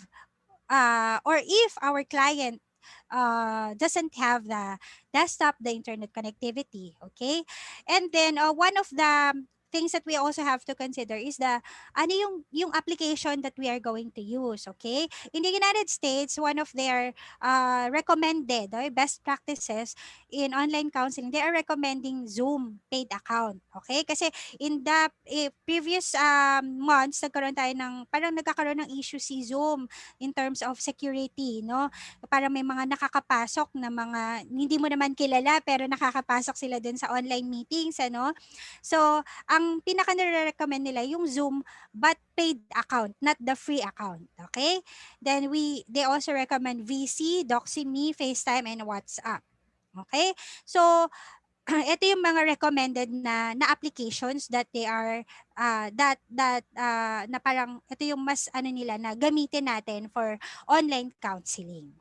or if our client doesn't have the desktop, the internet connectivity. Okay, and then one of the things that we also have to consider is the ano yung application that we are going to use. Okay, in the United States, one of their recommended best practices in online counseling, they are recommending Zoom paid account. Okay, kasi in the previous months, nagkakaroon ng issue si Zoom in terms of security, no? Parang may mga nakakapasok na mga hindi mo naman kilala pero nakakapasok sila dun sa online meetings, ano? So, ang pinaka nire-recommend nila yung Zoom but paid account, not the free account. Okay? Then they also recommend VC, DoxyMe, FaceTime, and WhatsApp. Okay? So, ito yung mga recommended na applications that they are na parang ito yung mas ano nila na gamitin natin for online counseling.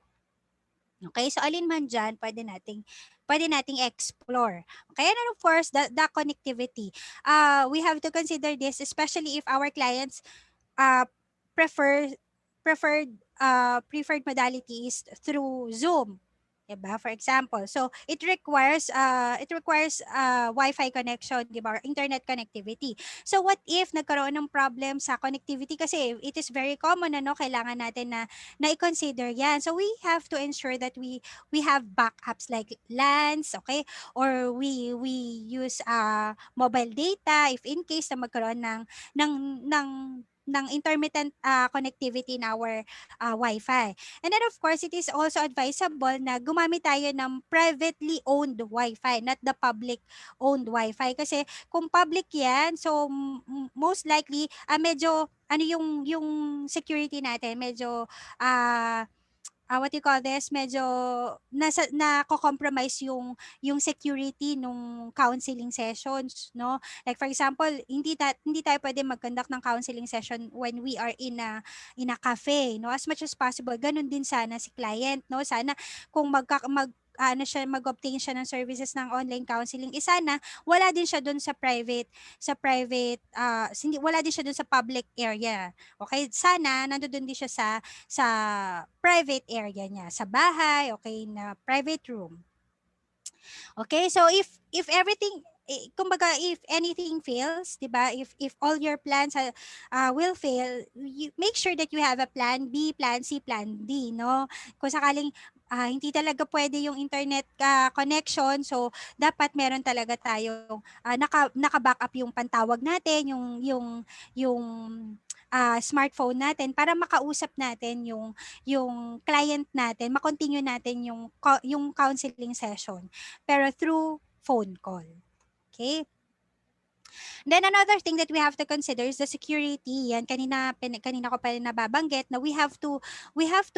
Okay? So alin man diyan pwede nating explore. Okay? And of course, the connectivity. We have to consider this especially if our clients uh, prefer preferred modalities through Zoom. Diba? For example, so it requires Wi-Fi connection, diba? Or internet connectivity. So what if nagkaroon ng problem sa connectivity kasi it is very common kailangan natin na i-consider 'yan. So we have to ensure that we have backups like LANs, okay? Or we use mobile data if in case na magkaroon ng ng ng intermittent connectivity in our Wi-Fi. And then of course, it is also advisable na gumamit tayo ng privately owned Wi-Fi, not the public owned Wi-Fi. Kasi kung public yan, so most likely, medyo, ano yung security natin, medyo, what you call this, medyo nako-compromise yung security nung counseling sessions, no? Like for example, hindi tayo pwede mag-conduct ng counseling session when we are in a cafe, no? As much as possible, ganun din sana si client, no? Sana kung mag-obtain siya ng services ng online counseling, sana wala din siya doon wala din siya doon sa public area. Okay? Sana nandoon din siya sa private area niya, sa bahay, okay, na private room. Okay, so if everything kumbaga if anything fails, 'di ba? If all your plans will fail, you make sure that you have a plan B, plan C, plan D, no? Kung sakaling hindi talaga pwede yung internet connection, so dapat meron talaga tayong naka-backup yung pantawag natin, yung smartphone natin para makausap natin yung client natin, ma-continue natin yung counseling session pero through phone call. Okay? Then another thing that we have to consider is the security. Yan kanina ko pa rin nababanggit na we have to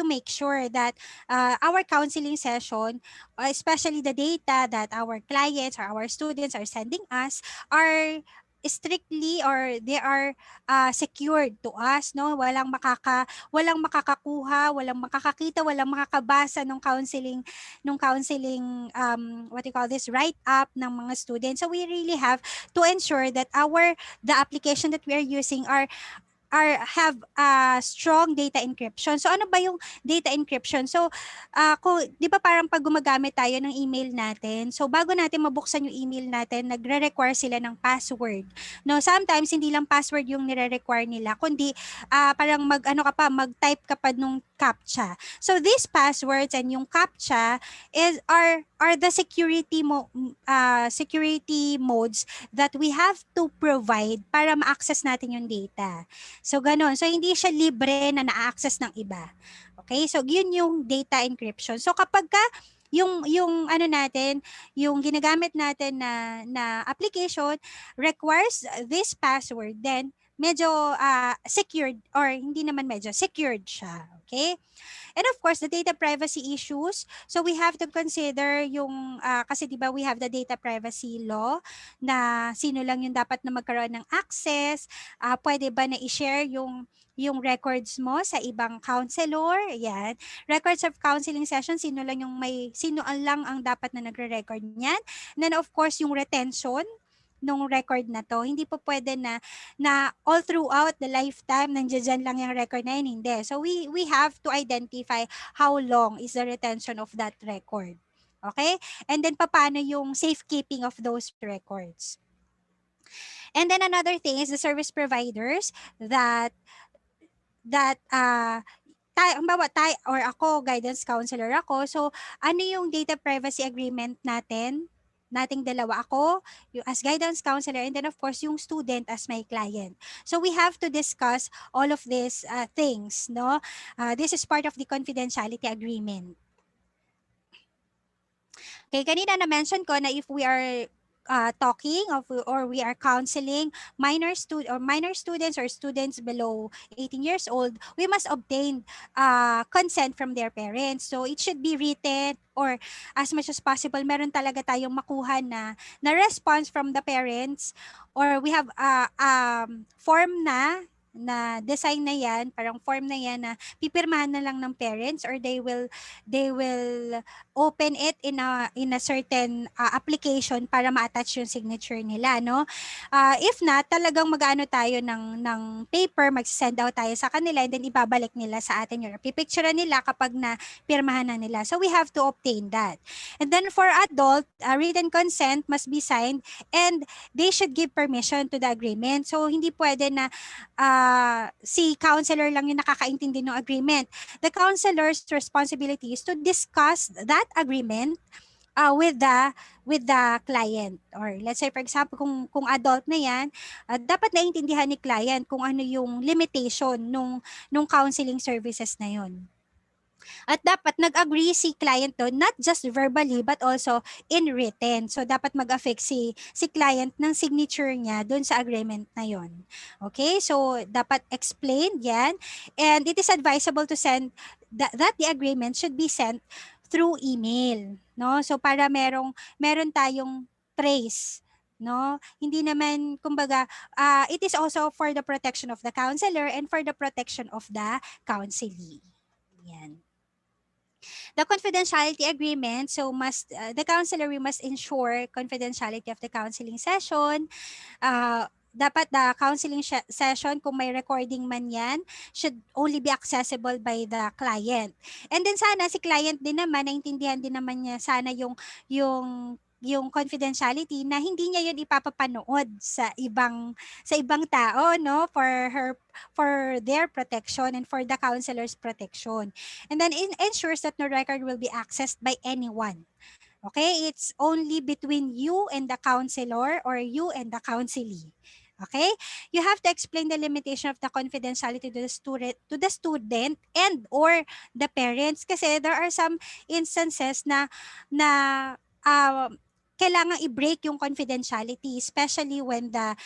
make sure that our counseling session, especially the data that our clients or our students are sending us are strictly or they are secured to us, no? Walang makakakuha, walang makakakita, walang makakabasa nung counseling what you call this write up ng mga students. So we really have to ensure that the application that we are using have strong data encryption. So ano ba yung data encryption? So kung 'di ba parang pag gumagamit tayo ng email natin, so bago natin mabuksan yung email natin, nagre-require sila ng password. No, sometimes hindi lang password yung nire-require nila, kundi parang mag-type ka pa nung CAPTCHA. So these passwords and yung CAPTCHA are the security modes that we have to provide para ma-access natin yung data. So, ganun. So, hindi siya libre na na-access ng iba. Okay? So, yun yung data encryption. So, kapag yung ano natin, yung ginagamit natin na application requires this password, then medyo secured or hindi naman medyo secured siya. Okay? And of course, the data privacy issues. So we have to consider kasi 'di ba we have the data privacy law na sino lang yung dapat na magkaroon ng access, pwede ba na i-share yung records mo sa ibang counselor, yan. Records of counseling session, sino lang ang dapat na nagre-record niyan. And then of course, yung retention, nung record na to. Hindi po pwede na all throughout the lifetime nandiyan lang yung record na yun. Hindi. So we have to identify how long is the retention of that record. Okay? And then paano yung safekeeping of those records. And then another thing is the service providers that halimbawa tayo or ako, guidance counselor ako. So, ano yung data privacy agreement nating dalawa, ako as guidance counselor, and then of course yung student as my client. So we have to discuss all of these things, no? This is part of the confidentiality agreement. Okay, kanina na-mention ko na if we are talking of or we are counseling minor students or students below 18 years old, we must obtain consent from their parents. So it should be written, or as much as possible meron talaga tayong makuha na response from the parents, or we have form na design na yan, parang form na yan na pipirmahan na lang ng parents, or they will open it in a certain application para ma-attach yung signature nila, no? If not, talagang mag-ano tayo ng paper, mag-send out tayo sa kanila, and then ibabalik nila sa atin yun. Pipicture nila kapag na pirmahan na nila. So we have to obtain that. And then for adult, written consent must be signed, and they should give permission to the agreement. So hindi pwede na si counselor lang yung nakakaintindi ng agreement. The counselor's responsibility is to discuss that agreement with the client, or let's say for example kung adult na yan, dapat naiintindihan ni client kung ano yung limitation nung counseling services na yon. At dapat nag-agree si client doon, not just verbally but also in written. So dapat mag-affix si client ng signature niya doon sa agreement na yon. Okay? So dapat explained 'yan, and it is advisable to send that the agreement should be sent through email, no? So para meron tayong trace, no? Hindi naman kumbaga it is also for the protection of the counselor and for the protection of the counselee. Yan. The confidentiality agreement, so the counselor must ensure confidentiality of the counseling session. Dapat the counseling session, kung may recording man yan, should only be accessible by the client. And then sana si client din naman, naintindihan din naman niya sana yung confidentiality, na hindi niya yun ipapapanood sa ibang tao, no, for their protection and for the counselor's protection. And then it ensures that no record will be accessed by anyone. Okay, it's only between you and the counselor, or you and the counselee. Okay, you have to explain the limitation of the confidentiality to the student and or the parents, kasi there are some instances na kailangan i-break yung confidentiality, especially when the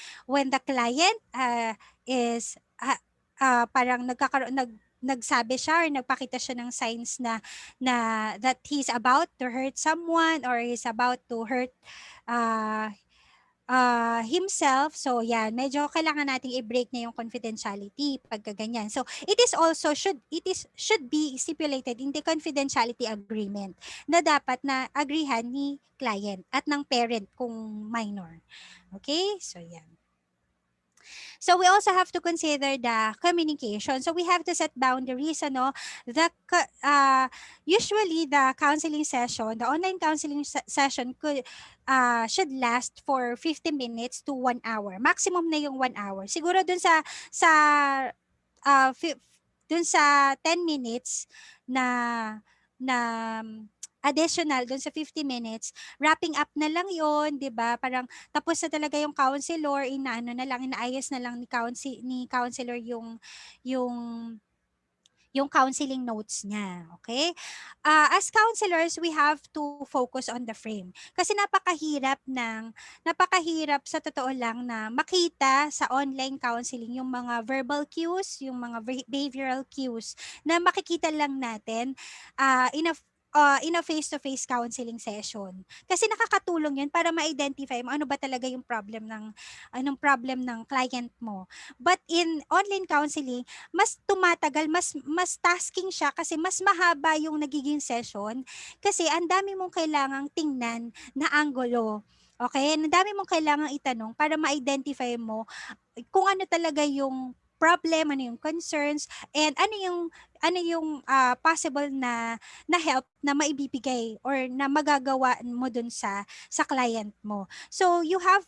client is parang nagsabi siya or nagpakita siya ng signs na that he's about to hurt someone, or he's about to hurt himself. So yan, medyo kailangan nating i-break na yung confidentiality pagka ganyan. So it should be stipulated in the confidentiality agreement na dapat na agreehan ni client at ng parent kung minor. Okay? So yan. So we also have to consider the communication. So we have to set boundaries, ano. Usually the counseling session, the online counseling session should last for 50 minutes to 1 hour. Maximum na yung 1 hour. Siguro sa uh, fi- dun sa 10 minutes na additional dun sa 50 minutes, wrapping up na lang yon, 'di ba? Parang tapos na talaga yung counselor, inaayos na lang ni counselor yung yung counseling notes niya, okay? As counselors, we have to focus on the frame. Kasi napakahirap sa totoo lang na makita sa online counseling yung mga verbal cues, yung mga behavioral cues na makikita lang natin in a face-to-face counseling session. Kasi nakakatulong 'yun para ma-identify mo ano ba talaga yung anong problem ng client mo. But in online counseling, mas tumatagal, mas tasking siya kasi mas mahaba yung nagiging session, kasi ang dami mong kailangang tingnan na anggulo. Okay? Ang dami mong kailangang itanong para ma-identify mo kung ano talaga yung problem, ano yung concerns, and ano yung possible na help na maibibigay or na magagawa mo dun sa client mo. So you have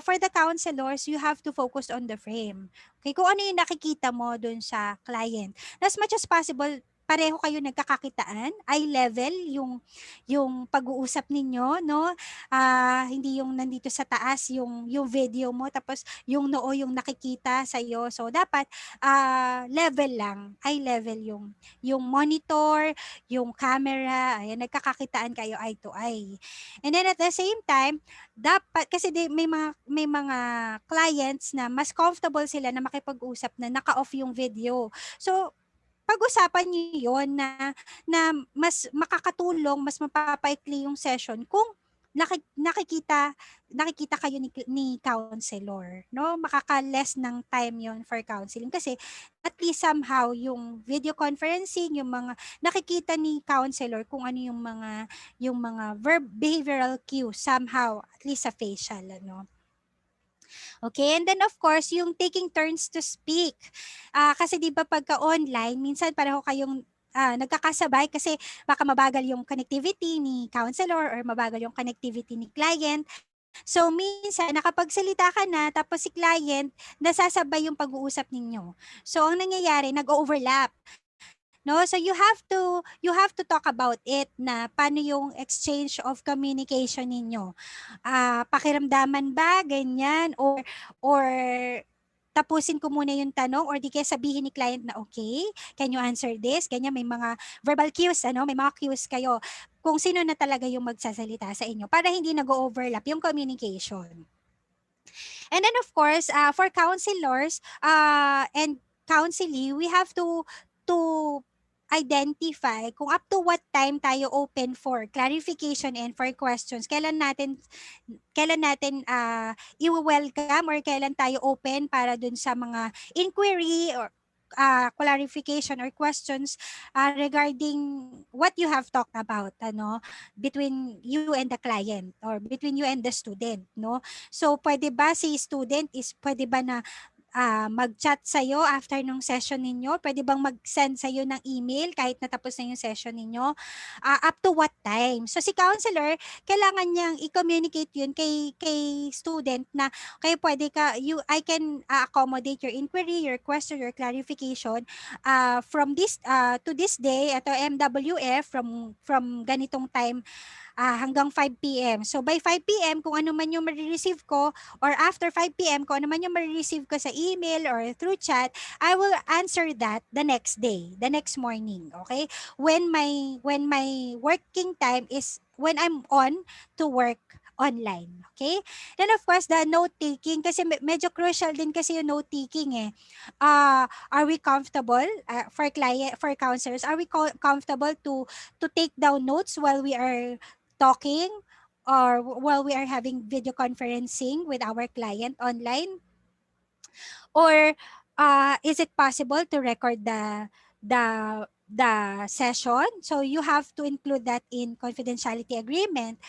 for the counselors, you have to focus on the frame. Okay, kung ano yung nakikita mo dun sa client. As much as possible, pareho kayo nagkakakitaan, eye level yung pag-uusap ninyo, no? Hindi yung nandito sa taas yung video mo tapos yung noo yung nakikita sa iyo. So dapat level lang, eye level yung monitor, yung camera, ayan nagkakakitaan kayo eye to eye. And then at the same time, dapat kasi may mga clients na mas comfortable sila na makipag-usap na naka-off yung video. So pag-usapan niyo 'yon na mas makakatulong, mas mapapaikli yung session kung nakikita nakikita kayo ni counselor, 'no? Makaka-less ng time 'yon for counseling kasi at least somehow yung video conferencing, yung mga nakikita ni counselor kung ano yung mga behavioral cues somehow, at least sa facial, ano. Okay, and then of course, yung taking turns to speak. Kasi 'di ba pagka online, minsan pareho kayong nagkakasabay kasi baka mabagal yung connectivity ni counselor or mabagal yung connectivity ni client. So minsan nakapagsalita ka na tapos si client nasasabay yung pag-uusap ninyo. So ang nangyayari nag-overlap. No, so you have to talk about it na paano yung exchange of communication ninyo. Pakiramdaman ba ganyan or tapusin ko muna yung tanong or di kaya sabihin ni client na okay, can you answer this? Ganyan may mga verbal cues, ano, may mga cues kayo kung sino na talaga yung magsasalita sa inyo para hindi nag-overlap yung communication. And then of course, for counselors and counseling, we have to identify kung up to what time tayo open for clarification and for questions. Kailan natin i-welcome or kailan tayo open para dun sa mga inquiry or clarification or questions regarding what you have talked about, ano, between you and the client or between you and the student, no? So pwede ba si student is pwede ba na mag-chat sa'yo after nung session ninyo? Pwede bang mag-send sa'yo ng email kahit natapos na yung session ninyo? Up to what time? So si counselor, kailangan niyang i-communicate yun kay student na kaya pwede I can accommodate your inquiry, your question, your clarification from this to this day, ito MWF from ganitong time hanggang 5 p.m. So by 5 p.m. kung ano man yung marireceive ko or after 5 p.m. kung ano man yung marireceive ko sa email or through chat, I will answer that the next day, the next morning, okay? When my working time is when I'm on to work online, okay? Then of course, the note taking kasi medyo crucial din kasi yung note taking eh. Are we comfortable for counselors? Are we comfortable to take down notes while we are talking or while we are having video conferencing with our client online? Or is it possible to record the session? So you have to include that in confidentiality agreement.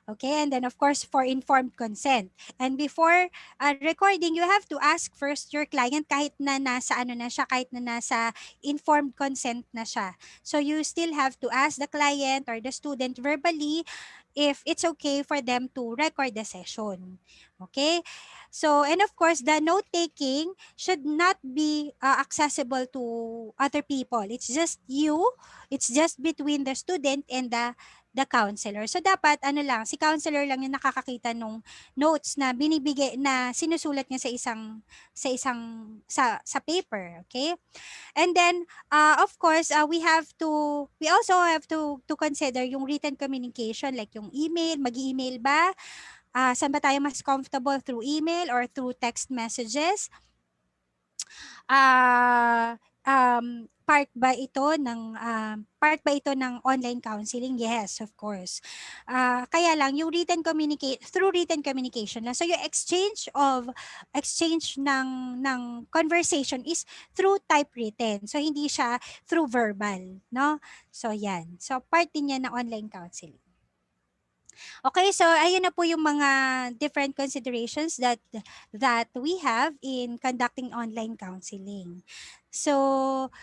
Okay, and then of course for informed consent. And before recording, you have to ask first your client kahit na nasa ano na siya, kahit na nasa informed consent na siya. So you still have to ask the client or the student verbally if it's okay for them to record the session. Okay? So, and of course, the note taking should not be accessible to other people. It's just you, it's just between the student and the counselor. So dapat ano lang, si counselor lang yung nakakakita nung notes na binibigay na sinusulat niya sa paper, okay? And then of course, we also have to consider yung written communication like yung email, mag-email ba? Saan ba tayo mas comfortable through email or through text messages? Part ba ito ng online counseling? Yes, of course. Kaya lang yung through written communication lang. So yung exchange ng conversation is through typewritten. So hindi siya through verbal, no? So yan. So part din yan ng online counseling. Okay, so ayun na po yung mga different considerations that we have in conducting online counseling. So,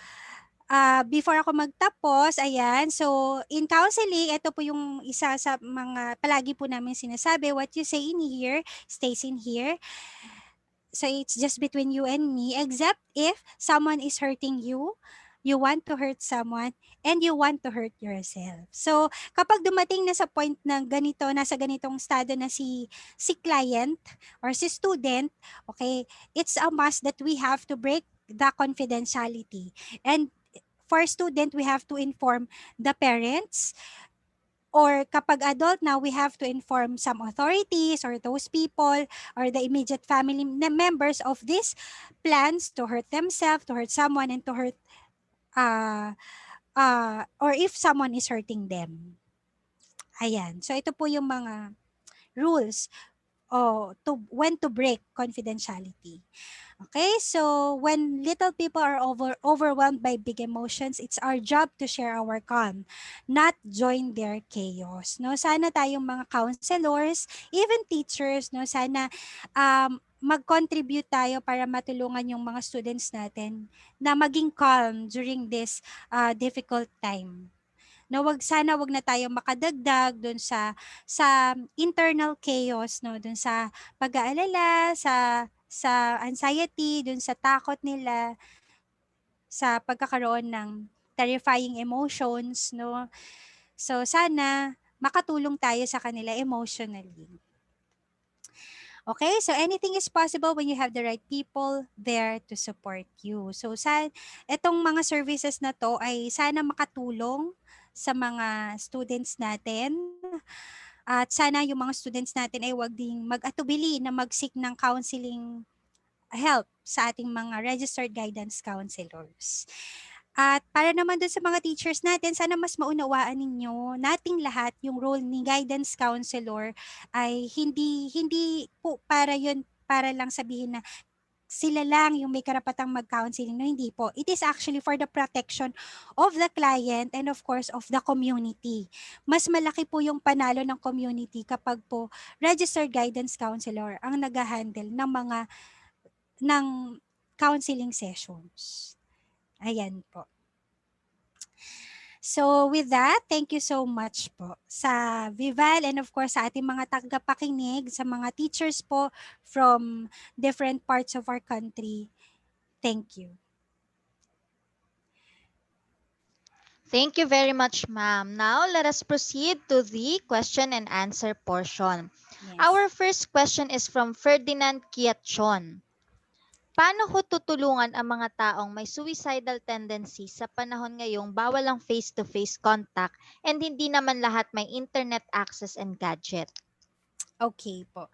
before ako magtapos, ayan, so in counseling, ito po yung isa sa mga palagi po namin sinasabi, what you say in here stays in here. So it's just between you and me, except if someone is hurting you, you want to hurt someone, and you want to hurt yourself. So kapag dumating na sa point na ganito, nasa ganitong estado na si client or si student, okay, it's a must that we have to break the confidentiality. And for student, we have to inform the parents, or kapag adult now, we have to inform some authorities or those people or the immediate family members of these plans to hurt themselves, to hurt someone, and to hurt uh, or if someone is hurting them. Ayan. So ito po yung mga rules to when to break confidentiality. Okay, so when little people are overwhelmed by big emotions, it's our job to share our calm, not join their chaos. No, sana tayong mga counselors, even teachers, no, sana mag-contribute tayo para matulungan yung mga students natin na maging calm during this difficult time. Na wag na tayo makadagdag dun sa internal chaos, no, dun sa pag-aalala, sa anxiety, dun sa takot nila, sa pagkakaroon ng terrifying emotions, no. So sana makatulong tayo sa kanila emotionally. Okay, so anything is possible when you have the right people there to support you. So etong mga services na to ay sana makatulong sa mga students natin. At sana yung mga students natin ay wag ding mag-atubili na mag-seek ng counseling help sa ating mga registered guidance counselors. At para naman dun sa mga teachers natin, sana mas maunawaan ninyo nating lahat yung role ni guidance counselor ay hindi po para yun para lang sabihin na sila lang yung may karapatang mag-counseling. No, hindi po. It is actually for the protection of the client and of course of the community. Mas malaki po yung panalo ng community kapag po registered guidance counselor ang nag-handle ng counseling sessions. Ayan po. So with that, thank you so much po sa Vival and of course sa ating mga tagapakinig, sa mga teachers po from different parts of our country. Thank you. Thank you very much, ma'am. Now, let us proceed to the question and answer portion. Yes. Our first question is from Ferdinand Kiatchon. Paano ho tutulungan ang mga taong may suicidal tendency sa panahon ngayong bawal ang face-to-face contact and hindi naman lahat may internet access and gadget? Okay po.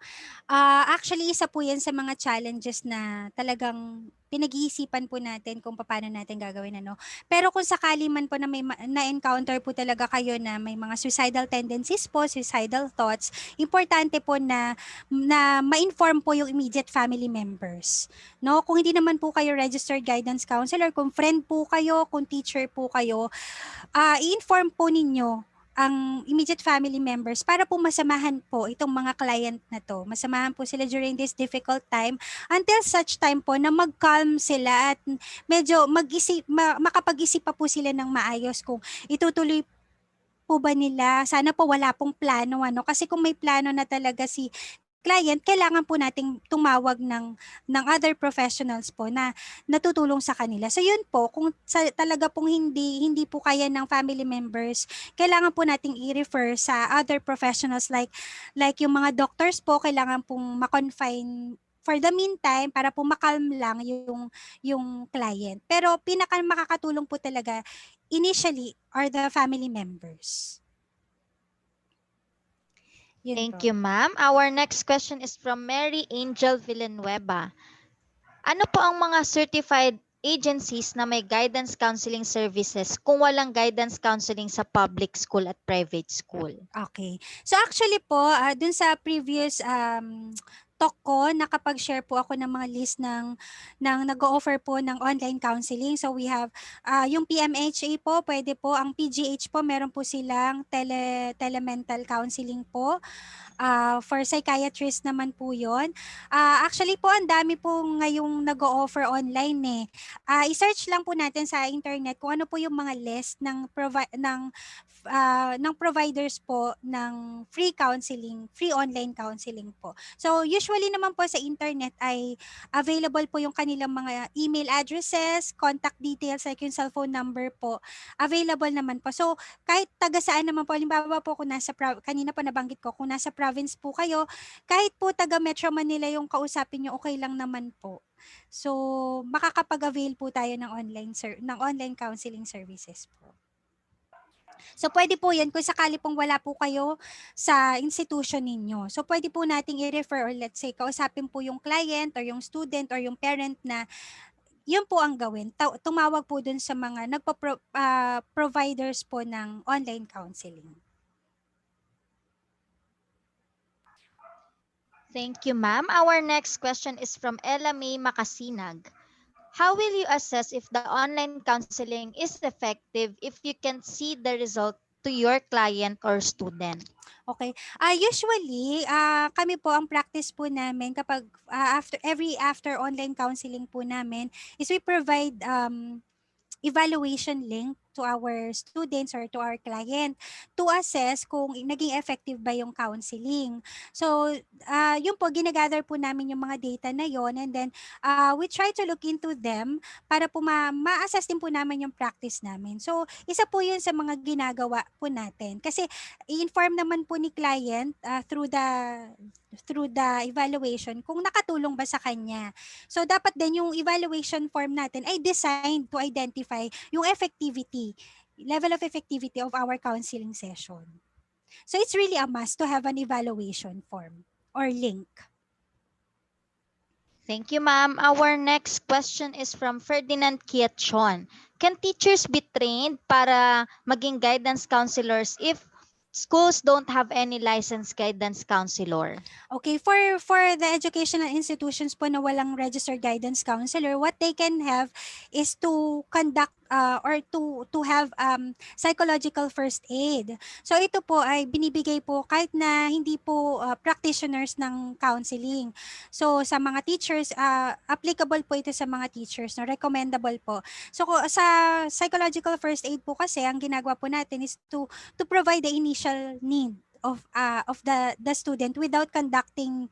Actually, isa po yan sa mga challenges na talagang pinag-iisipan po natin kung paano natin gagawin, ano. Pero kung sakali man po na may na-encounter po talaga kayo na may mga suicidal tendencies po, suicidal thoughts, importante po na ma-inform po yung immediate family members. No? Kung hindi naman po kayo registered guidance counselor, kung friend po kayo, kung teacher po kayo, i-inform po ninyo ang immediate family members para po masamahan po itong mga client na to. Masamahan po sila during this difficult time until such time po na mag-calm sila at medyo makapag-isip pa po sila ng maayos kung itutuloy po ba nila. Sana po wala pong plano, ano, kasi kung may plano na talaga si client, kailangan po nating tumawag ng other professionals po na natutulong sa kanila. So yun po, kung talaga pong hindi po kaya ng family members, kailangan po nating i-refer sa other professionals like yung mga doctors po, kailangan pong ma-confine for the meantime para po makalm lang yung client. Pero pinaka makakatulong po talaga initially are the family members. Yun Thank po. you, ma'am. Our next question is from Mary Angel Villanueva. Ano po ang mga certified agencies na may guidance counseling services kung walang guidance counseling sa public school at private school? Okay. So actually po, dun sa previous talk ko, nakapag-share po ako ng mga list ng nag-o-offer po ng online counseling. So we have yung PMHA po, pwede po. Ang PGH po, meron po silang telemental counseling po. For psychiatrist naman po yun. Actually po, ang dami po ngayong nag-o-offer online eh. I-search lang po natin sa internet kung ano po yung mga list ng providers po ng free online counseling po. So usually naman po sa internet ay available po yung kanilang mga email addresses, contact details, like yung cellphone number po. Available naman po. So kahit taga saan naman po, halimbawa po kung kanina po nabanggit ko, kung nasa province po kayo, kahit po taga Metro Manila yung kausapin nyo, okay lang naman po. So makakapag-avail po tayo ng online counseling services po. So pwede po 'yun kung sakali pong wala po kayo sa institution ninyo. So pwede po nating i-refer, or let's say kausapin po yung client or yung student or yung parent na 'yun po ang gawin. Tumawag po dun sa mga providers po ng online counseling. Thank you, ma'am. Our next question is from Ella May Makasinag. How will you assess if the online counseling is effective if you can see the result to your client or student? Okay. Usually, kami po ang practice po namin kapag after online counseling po namin is we provide evaluation link to our students or to our client to assess kung naging effective ba yung counseling. So, yun po, ginagather po namin yung mga data na yon, and then we try to look into them para po ma-assess din po namin yung practice namin. So, isa po yun sa mga ginagawa po natin. Kasi i-inform naman po ni client through the evaluation kung nakatulong ba sa kanya. So dapat din yung evaluation form natin ay designed to identify yung level of effectivity of our counseling session. So it's really a must to have an evaluation form or link. Thank you, ma'am. Our next question is from Ferdinand Kiatchon. Can teachers be trained para maging guidance counselors if schools don't have any licensed guidance counselor? Okay, for the educational institutions po na walang registered guidance counselor, what they can have is to conduct or to have psychological first aid. So ito po ay binibigay po kahit na hindi po practitioners ng counseling. So sa mga teachers, applicable po ito sa mga teachers, no, recommendable po. So sa psychological first aid po kasi ang ginagawa po natin is to provide the initial need of the student without conducting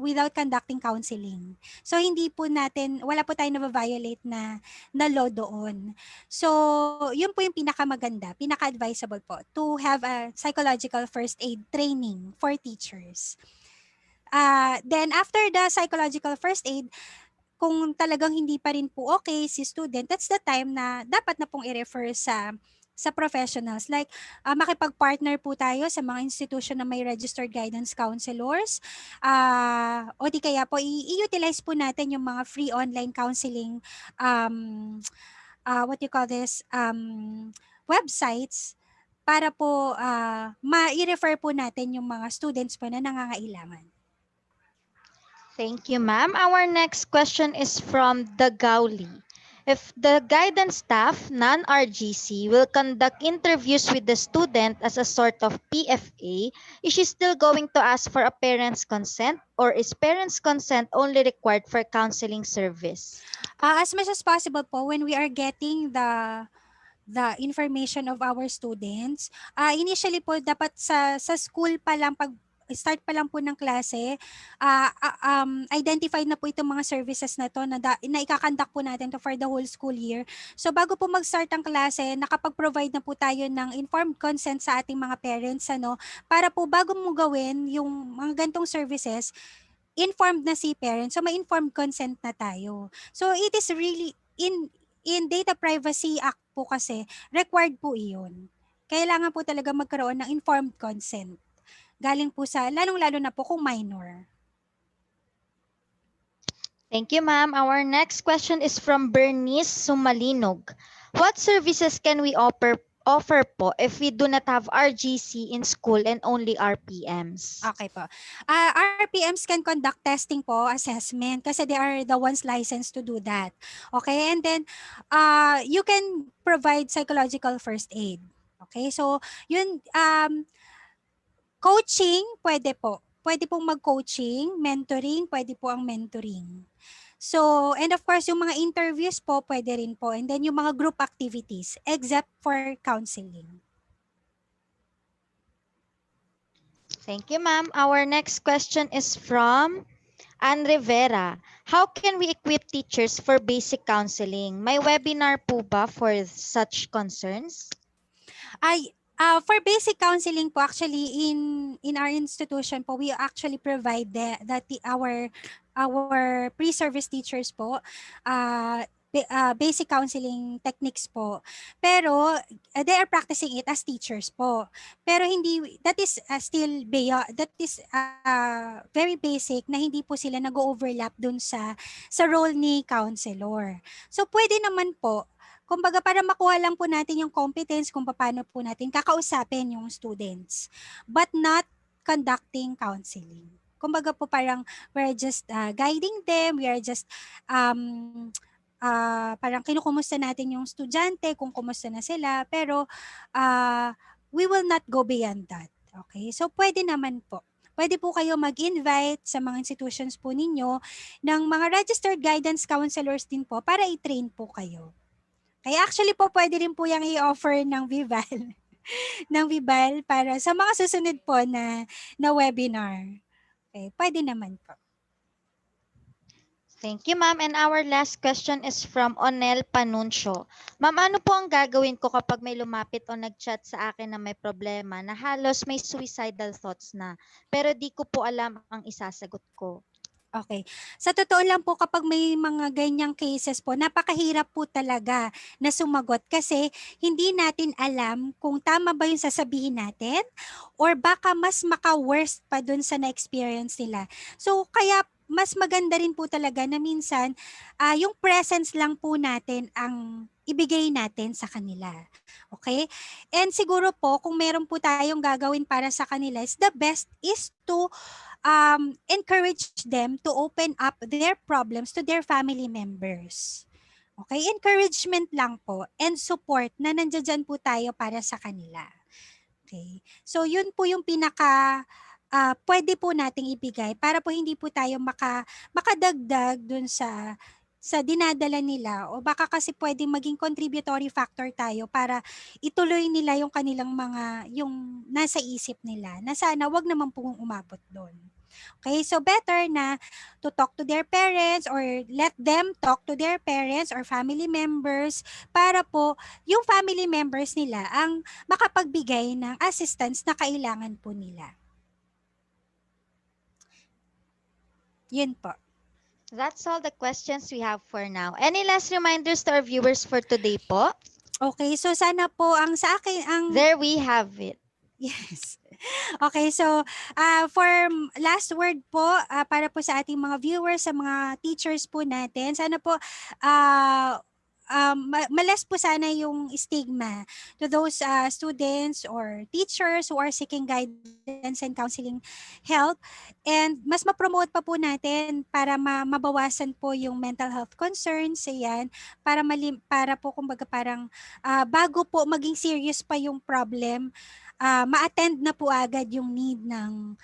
without conducting counseling. So hindi po natin, wala po tayong na-violate na law doon. So yun po yung pinakamaganda, pinaka-advisable po to have a psychological first aid training for teachers. Then after the psychological first aid, kung talagang hindi pa rin po okay si student, that's the time na dapat na pong i-refer sa professionals. Like, makipag-partner po tayo sa mga institution na may registered guidance counselors. O di kaya po, i-utilize po natin yung mga free online counseling, what you call this, websites para po ma-refer po natin yung mga students po na nangangailangan. Thank you, ma'am. Our next question is from the Gauli. If the guidance staff, non-RGC, will conduct interviews with the student as a sort of PFA, is she still going to ask for a parent's consent, or is parent's consent only required for counseling service? As much as possible po, when we are getting the information of our students, initially po dapat sa school pa lang, pag start pa lang po ng klase, identified na po itong mga services na to na ikakandak po natin to for the whole school year. So bago po mag-start ang klase, nakapag-provide na po tayo ng informed consent sa ating mga parents, para po bago mo gawin yung mga gantong services, informed na si parents. So may informed consent na tayo. So it is really in Data Privacy Act po kasi required po iyon. Kailangan po talaga magkaroon ng informed consent. Galing po sa, lalong-lalo na po kung minor. Thank you, ma'am. Our next question is from Bernice Sumalinog. What services can we offer offer po if we do not have RGC in school and only RPMs? Okay po. RPMs can conduct testing po, assessment, kasi they are the ones licensed to do that. Okay? And then, you can provide psychological first aid. Okay? So, yun, coaching, pwede po. Pwede pong mag-coaching, mentoring, pwede po ang mentoring. So, and of course, yung mga interviews po, pwede rin po. And then yung mga group activities, except for counseling. Thank you, ma'am. Our next question is from Anne Rivera. How can we equip teachers for basic counseling? May webinar po ba for such concerns? Ay, for basic counseling po, actually, in our institution po, we actually provide our pre-service teachers po, basic counseling techniques po. Pero, they are practicing it as teachers po. Pero hindi, that is still beyond, that is very basic na hindi po sila nag-overlap dun sa role ni counselor. So, pwede naman po, kumbaga para makuha lang po natin yung competence kung paano po natin kakausapin yung students, but not conducting counseling. Kumbaga po parang we're just guiding them, we are just parang kinukumusta natin yung estudyante kung kumusta na sila, pero we will not go beyond that. Okay? So pwede naman po. Pwede po kayo mag-invite sa mga institutions po ninyo ng mga registered guidance counselors din po para i-train po kayo. Kaya actually po pwede rin po yung i-offer ng Vival ng Vival para sa mga susunod po na webinar. Okay, pwede naman po. Thank you, ma'am. And our last question is from Onel Panuncio. Ma'am, ano po ang gagawin ko kapag may lumapit o nag-chat sa akin na may problema na halos may suicidal thoughts na, pero di ko po alam ang isasagot ko? Okay. Sa totoo lang po kapag may mga ganyang cases po, napakahirap po talaga na sumagot kasi hindi natin alam kung tama ba yung sasabihin natin or baka mas maka-worst pa dun sa na-experience nila. So kaya mas maganda rin po talaga na minsan yung presence lang po natin ang ibigay natin sa kanila. Okay? And siguro po kung meron po tayong gagawin para sa kanila, is the best is to encourage them to open up their problems to their family members. Okay, encouragement lang po and support na nandiyan po tayo para sa kanila. Okay, so yun po yung pinaka pwede po nating ibigay para po hindi po tayo makadagdag dun sa dinadala nila o baka kasi pwedeng maging contributory factor tayo para ituloy nila yung kanilang yung nasa isip nila na sana wag naman pong umabot doon. Okay, so better na to talk to their parents or let them talk to their parents or family members para po yung family members nila ang makapagbigay ng assistance na kailangan po nila. Yun po. That's all the questions we have for now. Any last reminders to our viewers for today po? Okay, so sana po ang sa akin ang There we have it. yes. Okay, so for last word po para po sa ating mga viewers, sa mga teachers po natin, sana po malas po sana yung stigma to those students or teachers who are seeking guidance and counseling help, and mas ma-promote pa po natin para mabawasan po yung mental health concerns, ayan, para po kumbaga parang bago po maging serious pa yung problem, ma-attend na po agad yung need ng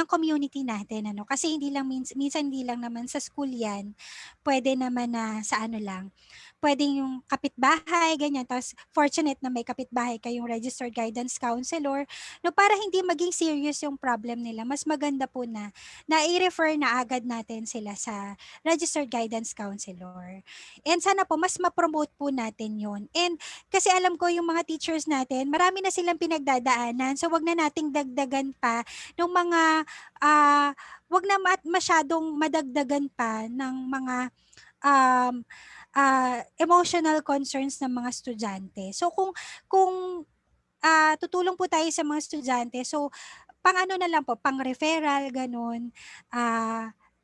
community natin, ano, kasi hindi lang minsan hindi lang naman sa school yan, pwede naman na sa ano lang, pwedeng yung kapitbahay ganyan, tapos fortunate na may kapitbahay kayong registered guidance counselor, no, para hindi maging serious yung problem nila, mas maganda po na i-refer na agad natin sila sa registered guidance counselor, and sana po mas ma-promote po natin yon. And kasi alam ko yung mga teachers natin, marami na silang pinagdadaanan. So wag na nating dagdagan pa ng mga wag na masyadong madagdagan pa ng mga um, emotional concerns ng mga estudyante. So kung tutulong po tayo sa mga estudyante, so pang ano na lang po, pang referral ganun,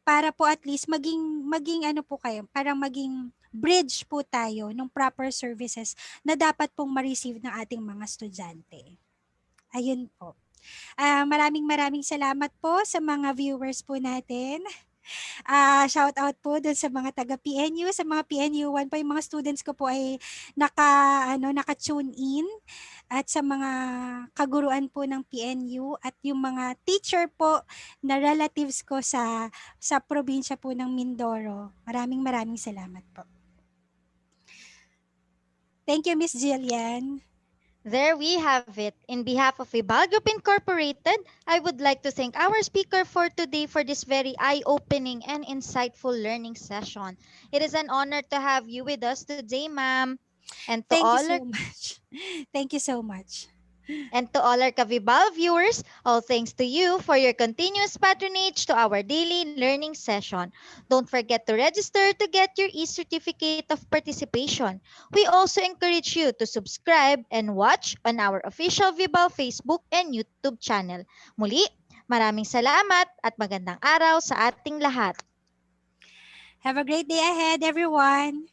para po at least maging ano po kayo, parang maging bridge po tayo ng proper services na dapat pong ma-receive ng ating mga estudyante. Ayun po. Maraming maraming salamat po sa mga viewers po natin. Shout out po dun sa mga taga PNU, sa mga PNU 1 po, yung mga students ko po ay naka-tune in, at sa mga kaguruan po ng PNU at yung mga teacher po na relatives ko sa probinsya po ng Mindoro. Maraming maraming salamat po. Thank you, Miss Jillian. There we have it. In behalf of Ibal Group Incorporated, I would like to thank our speaker for today for this very eye-opening and insightful learning session. It is an honor to have you with us today, ma'am. And to Thank you all our so much. Thank you so much. And to all our Kavibal viewers, all thanks to you for your continuous patronage to our daily learning session. Don't forget to register to get your e-certificate of participation. We also encourage you to subscribe and watch on our official Vibal Facebook and YouTube channel. Muli, maraming salamat at magandang araw sa ating lahat. Have a great day ahead, everyone.